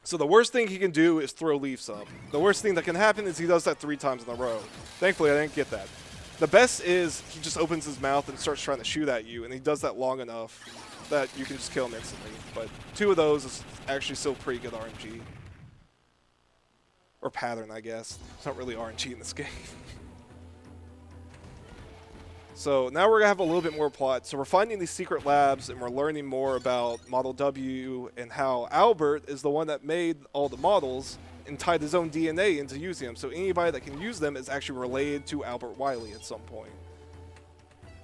So the worst thing he can do is throw leaves up. The worst thing that can happen is he does that 3 times in a row. Thankfully, I didn't get that. The best is he just opens his mouth and starts trying to shoot at you, and he does that long enough that you can just kill him instantly. But 2 of those is actually still pretty good RNG. Or pattern, I guess. It's not really RNG in this game. So now we're going to have a little bit more plot. So we're finding these secret labs, and we're learning more about Model W and how Albert is the one that made all the models and tied his own DNA into using them. So anybody that can use them is actually related to Albert Wiley at some point.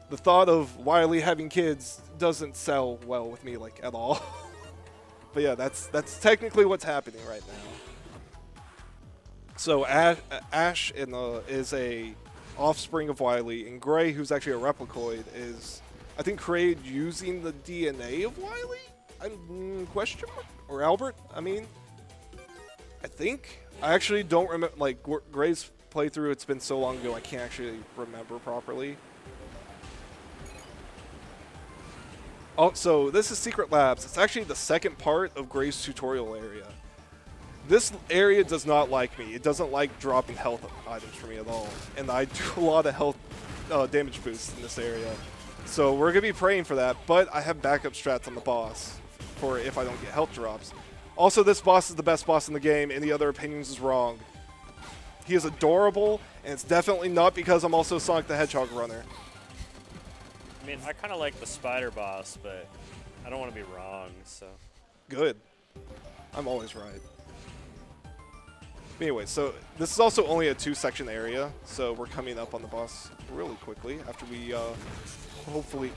The thought of Wiley having kids doesn't sell well with me, like, at all. But yeah, that's technically what's happening right now. So Ash is a offspring of Wiley, and Gray, who's actually a replicoid, is, I think, created using the DNA of Wiley? Question mark? Or Albert, I mean. I think. I actually don't remember, like, Gray's playthrough, it's been so long ago, I can't actually remember properly. Oh, so this is Secret Labs. It's actually the second part of Gray's tutorial area. This area does not like me. It doesn't like dropping health items for me at all. And I do a lot of health damage boosts in this area. So we're going to be praying for that, but I have backup strats on the boss for if I don't get health drops. Also, this boss is the best boss in the game. Any other opinions is wrong. He is adorable, and it's definitely not because I'm also Sonic the Hedgehog runner. I mean, I kind of like the spider boss, but I don't want to be wrong, so. Good. I'm always right. Anyway, so this is also only a 2-section area, so we're coming up on the boss really quickly after we hopefully...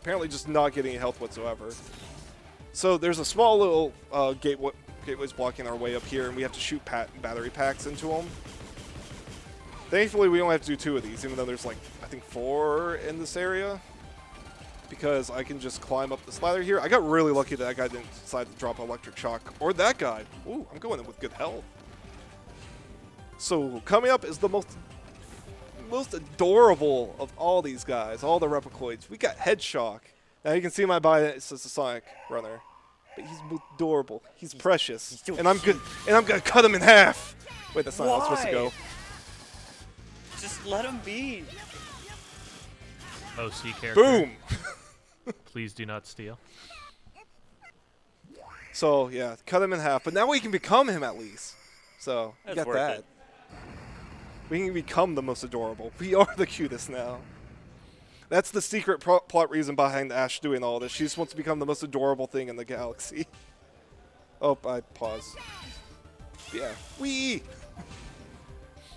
apparently just not getting any health whatsoever. So there's a small little gateways blocking our way up here, and we have to shoot battery packs into them. Thankfully, we only have to do 2 of these, even though there's, like, I think 4 in this area. Because I can just climb up this ladder here. I got really lucky that guy didn't decide to drop electric shock. Or that guy. Ooh, I'm going in with good health. So coming up is the most adorable of all these guys, all the replicoids. We got Head Shock. Now you can see my bias as a Sonic runner. But he's adorable. He's precious. he's so and I'm cute. good. And I'm gonna cut him in half. Wait, that's not how it's supposed to go. Why? Just let him be. OC character. Boom. Please do not steal. So yeah, cut him in half. But now we can become him at least. So you That's got worth that. it. We can become the most adorable. We are the cutest now. That's the secret plot reason behind Ash doing all this. She just wants to become the most adorable thing in the galaxy. Oh, I paused. Yeah. Wee!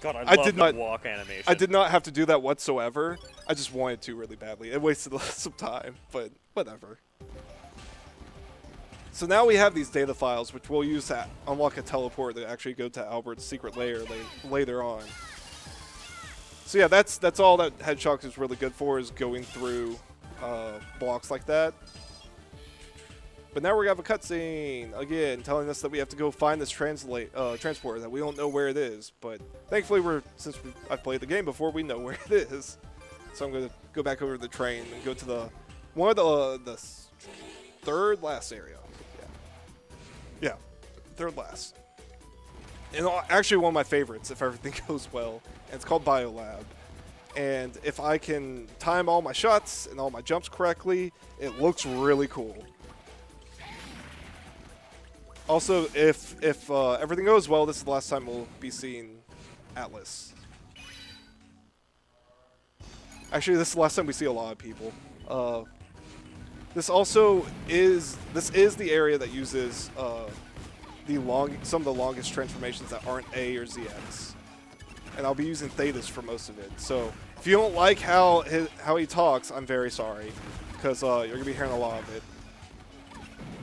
God, I I love did the not- walk animation. I did not have to do that whatsoever. I just wanted to really badly. It wasted some time, but whatever. So now we have these data files, which we'll use to unlock a teleport to actually go to Albert's secret lair later on. So yeah, that's all that Hedgehog is really good for, is going through blocks like that. But now we're gonna have a cutscene again, telling us that we have to go find this transporter that we don't know where it is. But thankfully, since I've played the game before, we know where it is. So I'm gonna go back over to the train and go to one of the third last area. Yeah, third last. And actually one of my favorites, if everything goes well. And it's called Biolab. And if I can time all my shots and all my jumps correctly, it looks really cool. Also, if everything goes well, this is the last time we'll be seeing Atlas. Actually, this is the last time we see a lot of people. This is the area that uses some of the longest transformations that aren't A or ZX. And I'll be using Thetis for most of it. So if you don't like how he talks, I'm very sorry, because you're gonna be hearing a lot of it.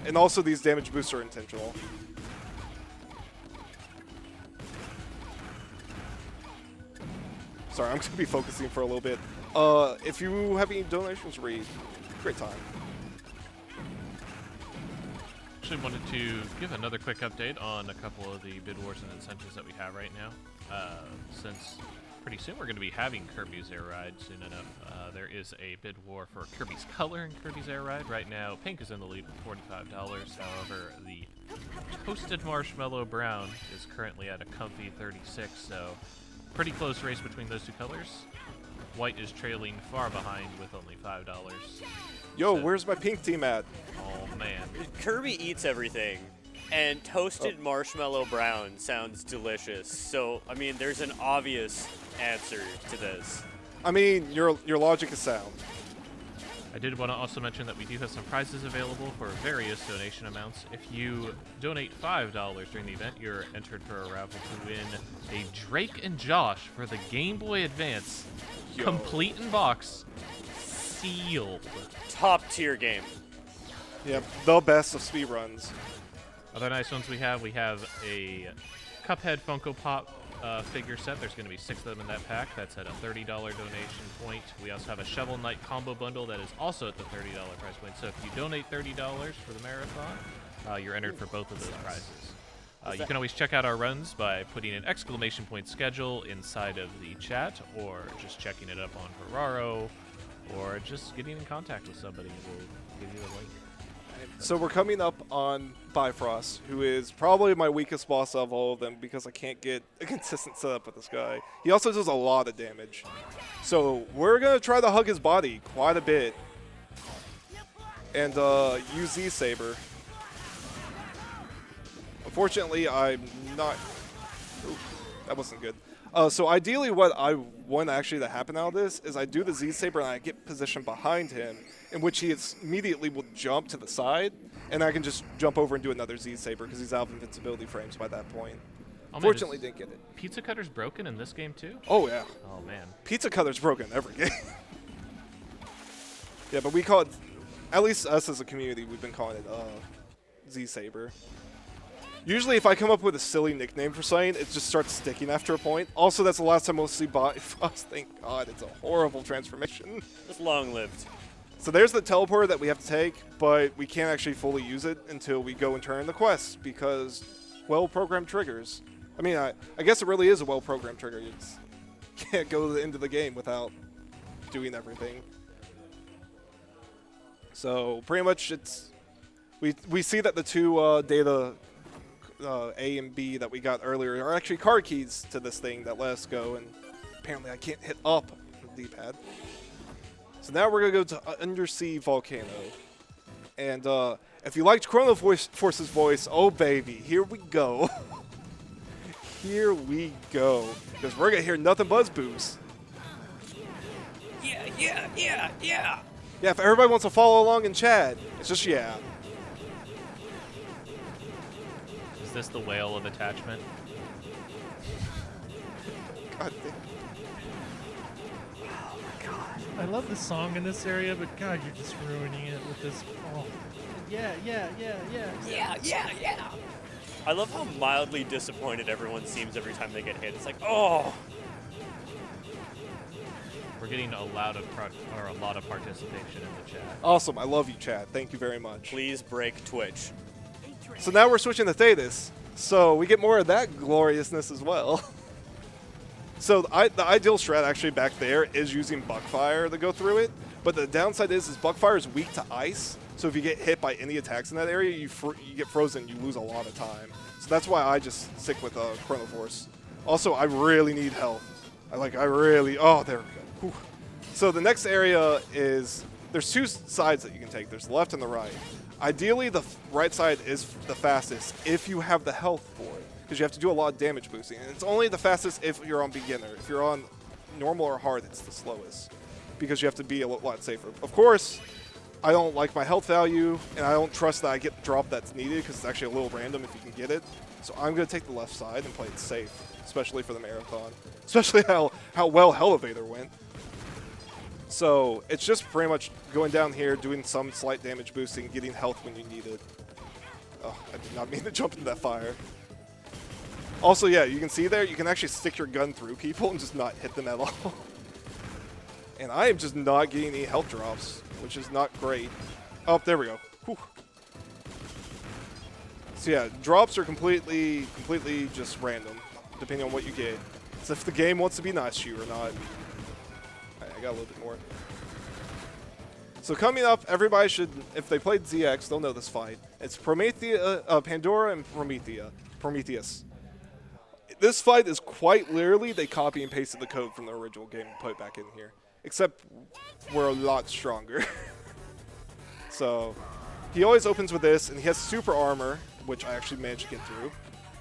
And also, these damage boosts are intentional. Sorry, I'm gonna be focusing for a little bit. If you have any donations, read. Great time. Actually wanted to give another quick update on a couple of the bid wars and incentives that we have right now. Since pretty soon we're going to be having Kirby's Air Ride soon enough. There is a bid war for Kirby's Color in Kirby's Air Ride. Right now, Pink is in the lead with $45. However, the Toasted Marshmallow Brown is currently at a comfy 36, so pretty close race between those two colors. White is trailing far behind with only $5. Yo, So- where's my pink team at? Oh man. Kirby eats everything, and toasted marshmallow brown sounds delicious. So, I mean, there's an obvious answer to this. I mean, your logic is sound. I did want to also mention that we do have some prizes available for various donation amounts. If you donate $5 during the event, you're entered for a raffle to win a Drake and Josh for the Game Boy Advance, Yo. complete in box, sealed. Top tier game. Yep, the best of speedruns. Other nice ones we have a Cuphead Funko Pop figure set. There's going to be 6 of them in that pack. That's at a $30 donation point. We also have a Shovel Knight combo bundle that is also at the $30 price point. So if you donate $30 for the marathon, you're entered for both of those prizes. You can always check out our runs by putting an exclamation point schedule inside of the chat, or just checking it up on Ferraro, or just getting in contact with somebody, and we'll give you a link. So we're coming up on Bifrost, who is probably my weakest boss of all of them because I can't get a consistent setup with this guy. He also does a lot of damage. So we're going to try to hug his body quite a bit and use Z-Saber. Unfortunately, I'm not... Ooh, that wasn't good. So ideally what I want actually to happen out of this is I do the Z-Saber and I get positioned behind him, in which he immediately will jump to the side, and I can just jump over and do another Z-Saber because he's out of invincibility frames by that point. Oh, man, Fortunately, is didn't get it. Pizza Cutter's broken in this game too? Oh, yeah. Oh man. Pizza Cutter's broken in every game. Yeah, but we call it, at least us as a community, we've been calling it Z-Saber. Usually if I come up with a silly nickname for something, it just starts sticking after a point. Also, that's the last time we'll see Bifrost. Thank God, it's a horrible transformation. It's long-lived. So there's the teleporter that we have to take, but we can't actually fully use it until we go and turn in the quests because well-programmed triggers. I mean, I guess it really is a well-programmed trigger. You just can't go to the end of the game without doing everything. So pretty much it's We see that the two data A and B that we got earlier are actually card keys to this thing that let us go, and apparently I can't hit up with the D-pad. So now we're going to go to Undersea Volcano. And if you liked Chrono Force's voice, oh baby, here we go. Here we go. Because we're going to hear nothing but boos. Yeah. Yeah, if everybody wants to follow along in chat, it's just yeah. Is this the whale of attachment? God damn. I love the song in this area, but God, you're just ruining it with this. Oh, yeah. I love how mildly disappointed everyone seems every time they get hit. It's like, oh. We're getting a lot of participation in the chat. Awesome, I love you, chat. Thank you very much. Please break Twitch. So now we're switching to Thetis, so we get more of that gloriousness as well. So the ideal strat actually back there is using Buckfire to go through it, but the downside is Buckfire is weak to ice, so if you get hit by any attacks in that area, you get frozen, you lose a lot of time. So that's why I just stick with Chrono Force. Also, I really need health. Oh, there we go. Whew. So the next area is, there's two sides that you can take. There's the left and the right. Ideally, the right side is the fastest if you have the health for it, because you have to do a lot of damage boosting. And it's only the fastest if you're on beginner. If you're on normal or hard, it's the slowest, because you have to be a lot safer. Of course, I don't like my health value, and I don't trust that I get the drop that's needed, because it's actually a little random if you can get it. So I'm going to take the left side and play it safe, especially for the marathon. Especially how well Elevator went. So it's just pretty much going down here, doing some slight damage boosting, getting health when you need it. Oh, I did not mean to jump into that fire. Also, yeah, you can see there, you can actually stick your gun through people and just not hit them at all. And I am just not getting any health drops, which is not great. Oh, there we go. Whew. So yeah, drops are completely just random, depending on what you get. So if the game wants to be nice to you or not. I got a little bit more. So coming up, everybody should, if they played ZX, they'll know this fight. It's Pandora and Prometheus. This fight is quite literally, they copy and pasted the code from the original game and put it back in here. Except we're a lot stronger. So he always opens with this, and he has super armor, which I actually managed to get through.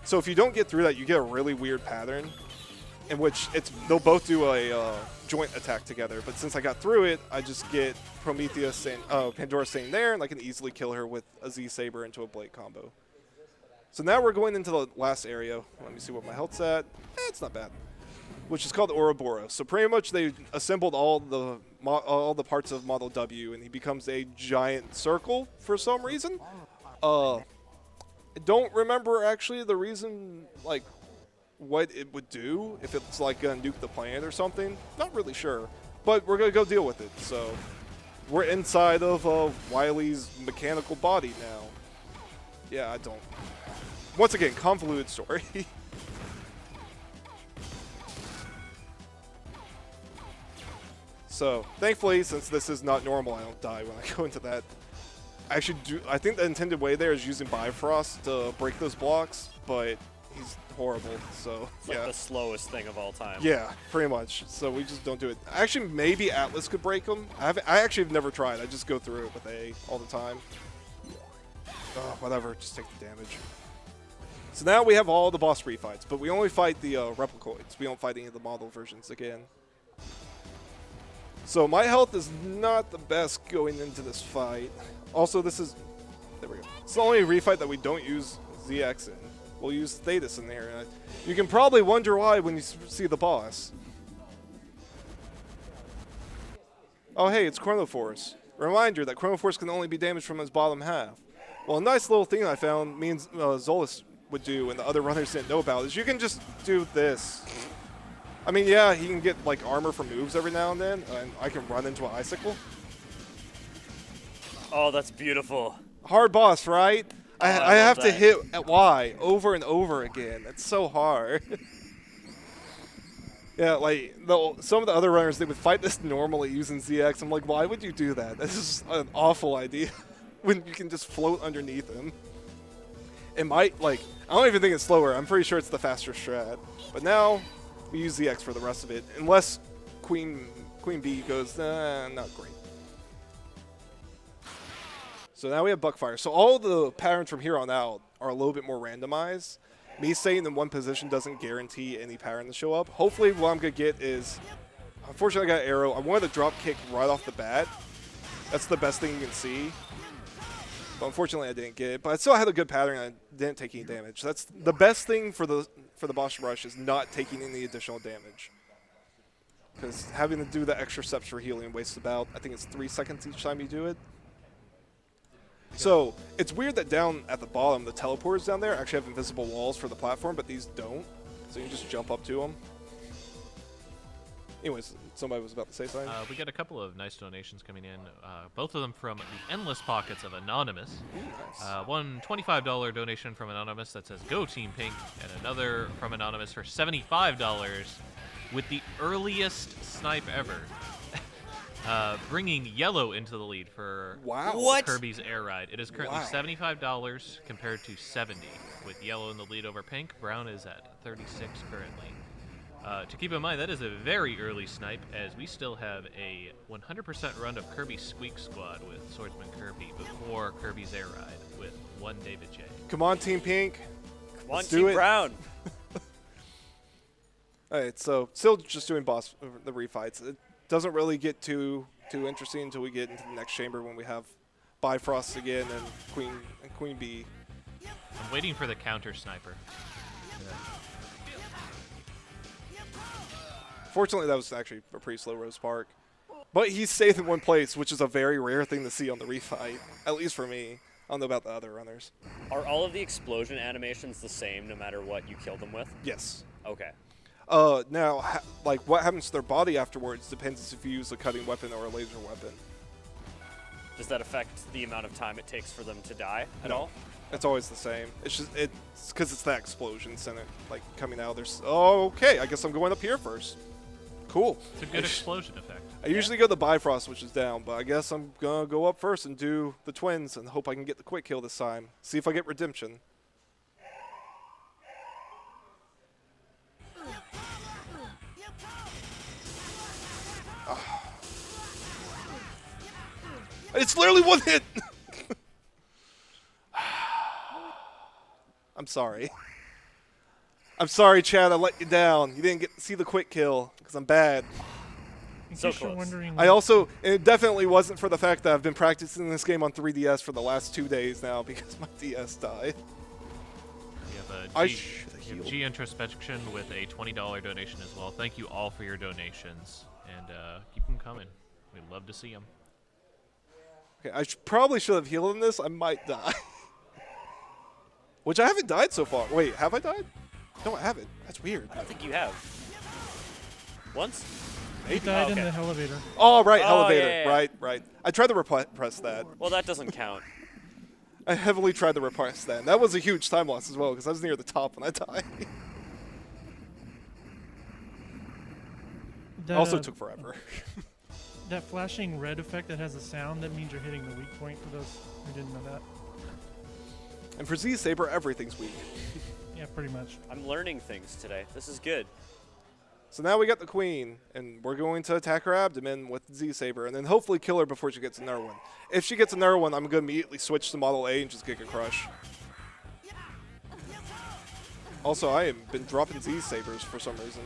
So if you don't get through that, you get a really weird pattern in which they'll both do a joint attack together. But since I got through it, I just get Prometheus and Pandora staying there, and I can easily kill her with a Z-Saber into a Blade combo. So now we're going into the last area. Let me see what my health's at. It's not bad. Which is called Ouroboros. So pretty much they assembled all the parts of Model W, and he becomes a giant circle for some reason. I don't remember actually the reason, like, what it would do, if it's like gonna nuke the planet or something. Not really sure, but we're gonna go deal with it. So we're inside of Wily's mechanical body now. Yeah, I don't. Once again, convoluted story. So thankfully, since this is not normal, I don't die when I go into that. I think the intended way there is using Bifrost to break those blocks, but he's horrible, so it's like the slowest thing of all time. Yeah, pretty much. So we just don't do it. Actually, maybe Atlas could break them. I actually have never tried. I just go through it with A all the time. Whatever, just take the damage. So now we have all the boss refights, but we only fight the Replicoids. We don't fight any of the model versions again. So my health is not the best going into this fight. Also, there we go. It's the only refight that we don't use ZX in. We'll use Thetis in there. You can probably wonder why when you see the boss. Oh, hey, it's Chrono Force. Reminder that Chrono Force can only be damaged from his bottom half. Well, a nice little thing I found means Zolus would do and the other runners didn't know about is you can just do this. I mean, yeah, he can get like armor for moves every now and then, and I can run into an icicle. Oh, that's beautiful. Hard boss, right? I have to that. hit Y over and over again. It's so hard. Yeah, like some of the other runners, they would fight this normally using ZX. I'm like, why would you do that? This is an awful idea. when you can just float underneath him. It might, like, I don't even think it's slower. I'm pretty sure it's the faster strat. But now we use the X for the rest of it, unless Queen Bee goes, not great. So now we have Buckfire. So all the patterns from here on out are a little bit more randomized. Me staying in one position doesn't guarantee any pattern to show up. Hopefully what I'm going to get is, unfortunately I got Arrow. I wanted to drop kick right off the bat. That's the best thing you can see. But unfortunately I didn't get it. But I still had a good pattern and I didn't take any damage. That's the best thing for the boss rush is not taking any additional damage. Because having to do the extra steps for healing wastes about, I think it's 3 seconds each time you do it. So it's weird that down at the bottom, the teleporters down there actually have invisible walls for the platform, but these don't. So you can just jump up to them. Anyways, somebody was about to say something. We got a couple of nice donations coming in, both of them from the endless pockets of Anonymous. Ooh, nice. One $25 donation from Anonymous that says "Go Team Pink," and another from Anonymous for $75 with the earliest snipe ever, bringing Yellow into the lead for Wow. Kirby's Air Ride. It is currently Wow. $75 compared to $70, with Yellow in the lead over Pink. Brown is at 36 currently. To keep in mind, that is a very early snipe, as we still have a 100% run of Kirby Squeak Squad with Swordsman Kirby before Kirby's Air Ride with one David J. Come on, Team Pink. Come on, Let's do Team it. Brown. All right, so still just doing the refights. It doesn't really get too interesting until we get into the next chamber when we have Bifrost again and Queen Bee. I'm waiting for the counter sniper. Fortunately, that was actually a pretty slow Rose Park. But he stayed in one place, which is a very rare thing to see on the refight, at least for me. I don't know about the other runners. Are all of the explosion animations the same no matter what you kill them with? Yes. Okay. Now, like what happens to their body afterwards depends if you use a cutting weapon or a laser weapon. Does that affect the amount of time it takes for them to die at No. all? It's always the same. It's because it's that explosion center, like coming out. There's okay. I guess I'm going up here first. Cool. It's a good explosion effect. I usually go the Bifrost, which is down, but I guess I'm gonna go up first and do the twins and hope I can get the quick kill this time. See if I get redemption. It's literally one hit. I'm sorry. I'm sorry, Chad. I let you down. You didn't get to see the quick kill because I'm bad. In So case you're close. wondering, I also, and it definitely wasn't for the fact that I've been practicing this game on 3DS for the last 2 days now because my DS died. We have I a should have healed. G Introspection with a $20 donation as well. Thank you all for your donations, and keep them coming. We'd love to see them. Okay, I probably should have healed in this. I might die. Which I haven't died so far. Wait, have I died? No, I haven't. That's weird. I don't think you have. Once? he died in okay. the elevator. Oh, right, Oh, elevator. yeah, yeah. Right. I tried to repress that. Well, that doesn't count. I heavily tried to repress that. That was a huge time loss as well because I was near the top when I died. That, Also took forever. that flashing red effect that has a sound, that means you're hitting the weak point for those who didn't know that. And for Z-Saber, everything's weak. Yeah, pretty much. I'm learning things today. This is good. So now we got the queen, and we're going to attack her abdomen with Z-Saber, and then hopefully kill her before she gets another one. If she gets another one, I'm going to immediately switch to Model A and just Giga Crush. Also, I have been dropping Z-Sabers for some reason.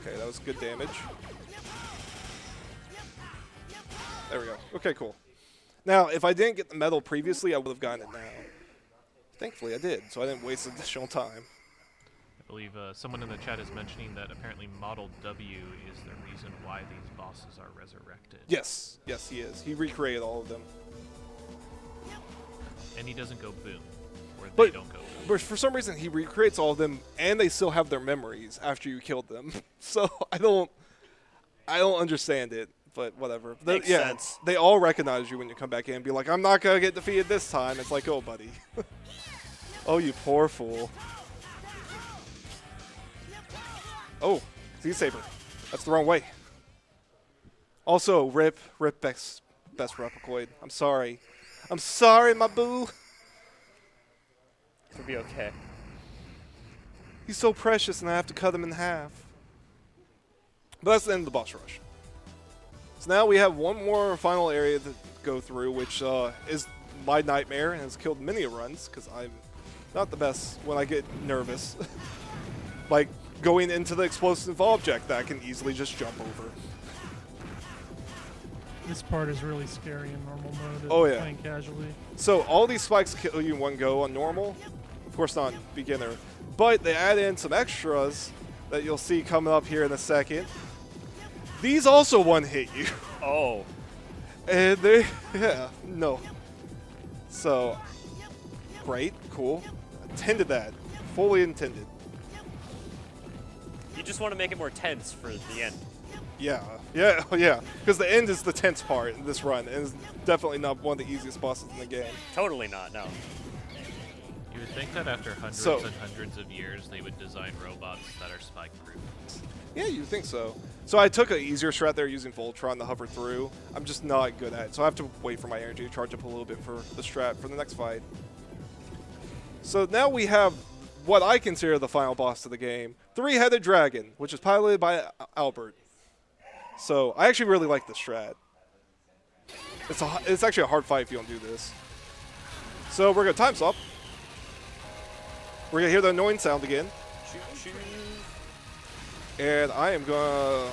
Okay, that was good damage. There we go. Okay, cool. Now, if I didn't get the medal previously, I would have gotten it now. Thankfully, I did, so I didn't waste additional time. I believe someone in the chat is mentioning that apparently Model W is the reason why these bosses are resurrected. Yes, he is. He recreated all of them. And he doesn't go boom, or But- they don't go boom. But for some reason, he recreates all of them, and they still have their memories after you killed them. So I don't understand it, but whatever. Makes sense. They all recognize you when you come back in and be like, I'm not going to get defeated this time. It's like, oh, buddy. Oh, you poor fool. Oh, Z-Saber. That's the wrong way. Also, rip best Replicoid. I'm sorry. I'm sorry, my boo. It'll be okay. He's so precious, and I have to cut him in half. But that's the end of the boss rush. So now we have one more final area to go through, which is my nightmare and has killed many runs because I'm not the best when I get nervous. Like going into the explosive object that I can easily just jump over. This part is really scary in normal mode. Oh, yeah. Playing casually. So all these spikes kill you in one go on normal. Of course not beginner. But they add in some extras that you'll see coming up here in a second. These also one-hit you. Oh. And they, yeah, no. So, great, cool. Intended that. Fully intended. You just want to make it more tense for the end. Yeah, yeah, yeah. Because the end is the tense part in this run, and it's definitely not one of the easiest bosses in the game. Totally not, no. You would think that after hundreds and hundreds of years, they would design robots that are spike-proof. Yeah, you'd think so. So I took an easier strat there using Voltron to hover through. I'm just not good at it, so I have to wait for my energy to charge up a little bit for the strat for the next fight. So now we have what I consider the final boss of the game, Three-Headed Dragon, which is piloted by Albert. So I actually really like this strat. It's actually a hard fight if you don't do this. So we're going to time swap. We're going to hear the annoying sound again. Choo-choo. And I am going to...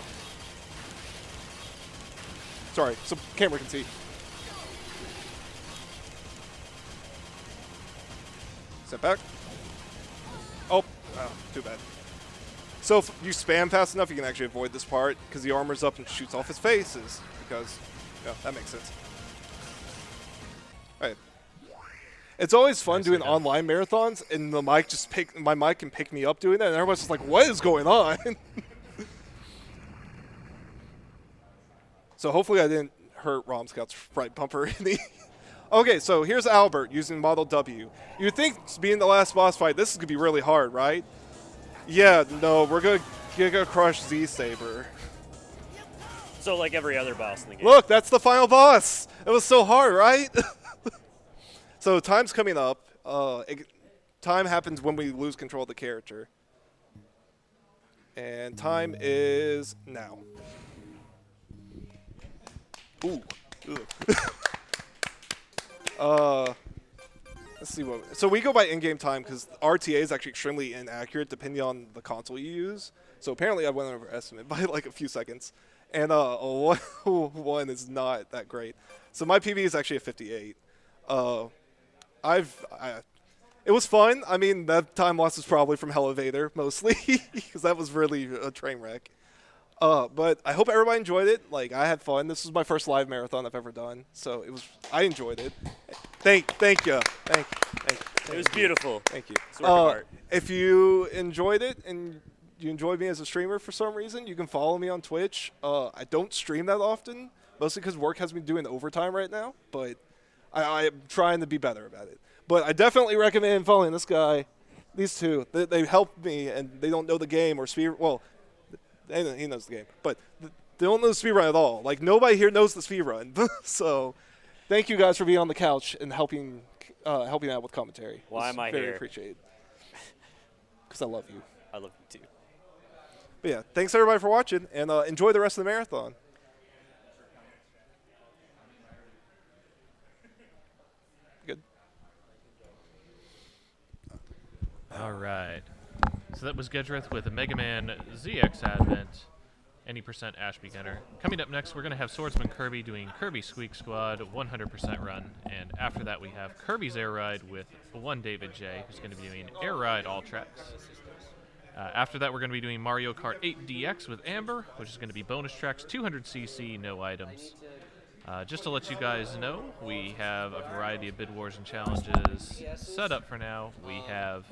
Sorry, so camera can see. Step back. Oh, too bad. So if you spam fast enough, you can actually avoid this part because the armor's up and shoots off his faces. Because, yeah, that makes sense. All right. It's always fun doing online marathons, and the mic just my mic can pick me up doing that, and everyone's just like, "What is going on?" So hopefully I didn't hurt Romscout's right bumper. Okay, so here's Albert using Model W. You'd think being the last boss fight, this is gonna be really hard, right? Yeah, no, we're gonna Giga Crush Z-Saber. So like every other boss in the game. Look, that's the final boss. It was so hard, right? So time's coming up. Time happens when we lose control of the character. And time is now. Ooh. Let's see what. So we go by in-game time because RTA is actually extremely inaccurate depending on the console you use. So apparently I went over estimate by like a few seconds. And a 1 is not that great. So my PB is actually a 58. It was fun. I mean, that time loss was probably from Elevator mostly because that was really a train wreck. But I hope everybody enjoyed it. Like, I had fun. This was my first live marathon I've ever done, so I enjoyed it. Thank you. It was beautiful. Thank you. It's a work of art. If you enjoyed it and you enjoyed me as a streamer for some reason, you can follow me on Twitch. I don't stream that often, mostly because work has me doing overtime right now, but I'm trying to be better about it. But I definitely recommend following this guy, these two. They helped me, and they don't know the game or speed. Well, he knows the game, but they don't know the speedrun at all. Like, nobody here knows the speedrun. So thank you guys for being on the couch and helping out with commentary. Why am I very here? Appreciated. Because I love you. I love you too. But yeah, thanks everybody for watching, and enjoy the rest of the marathon. Good. All right. So that was Gedrith with a Mega Man ZX Advent, any % Ash Beginner. Coming up next, we're going to have Swordsman Kirby doing Kirby Squeak Squad 100% run, and after that we have Kirby's Air Ride with one David J, who's going to be doing Air Ride all tracks. After that, we're going to be doing Mario Kart 8 DX with Amber, which is going to be bonus tracks, 200cc, no items. Just to let you guys know, we have a variety of bid wars and challenges set up for now. We have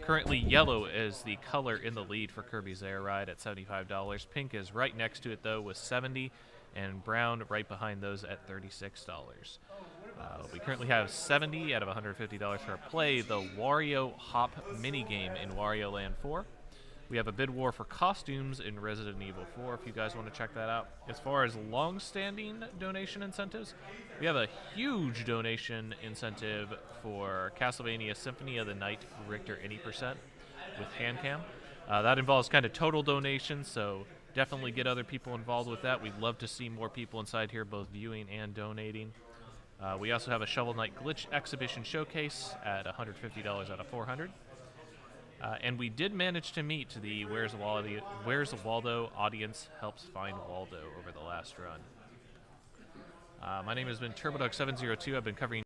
currently yellow is the color in the lead for Kirby's Air Ride at $75. Pink is right next to it, though, with $70, and brown right behind those at $36. We currently have 70 out of $150 for play the Wario Hop minigame in Wario Land 4. We have a bid war for costumes in Resident Evil 4 if you guys want to check that out. As far as long-standing donation incentives, we have a huge donation incentive for Castlevania Symphony of the Night Richter Any Percent with Handcam. That involves kind of total donations, so definitely get other people involved with that. We'd love to see more people inside here, both viewing and donating. We also have a Shovel Knight Glitch Exhibition Showcase at $150 out of $400. And we did manage to meet the Where's Waldo audience helps find Waldo over the last run. My name has been TurboDog702. I've been covering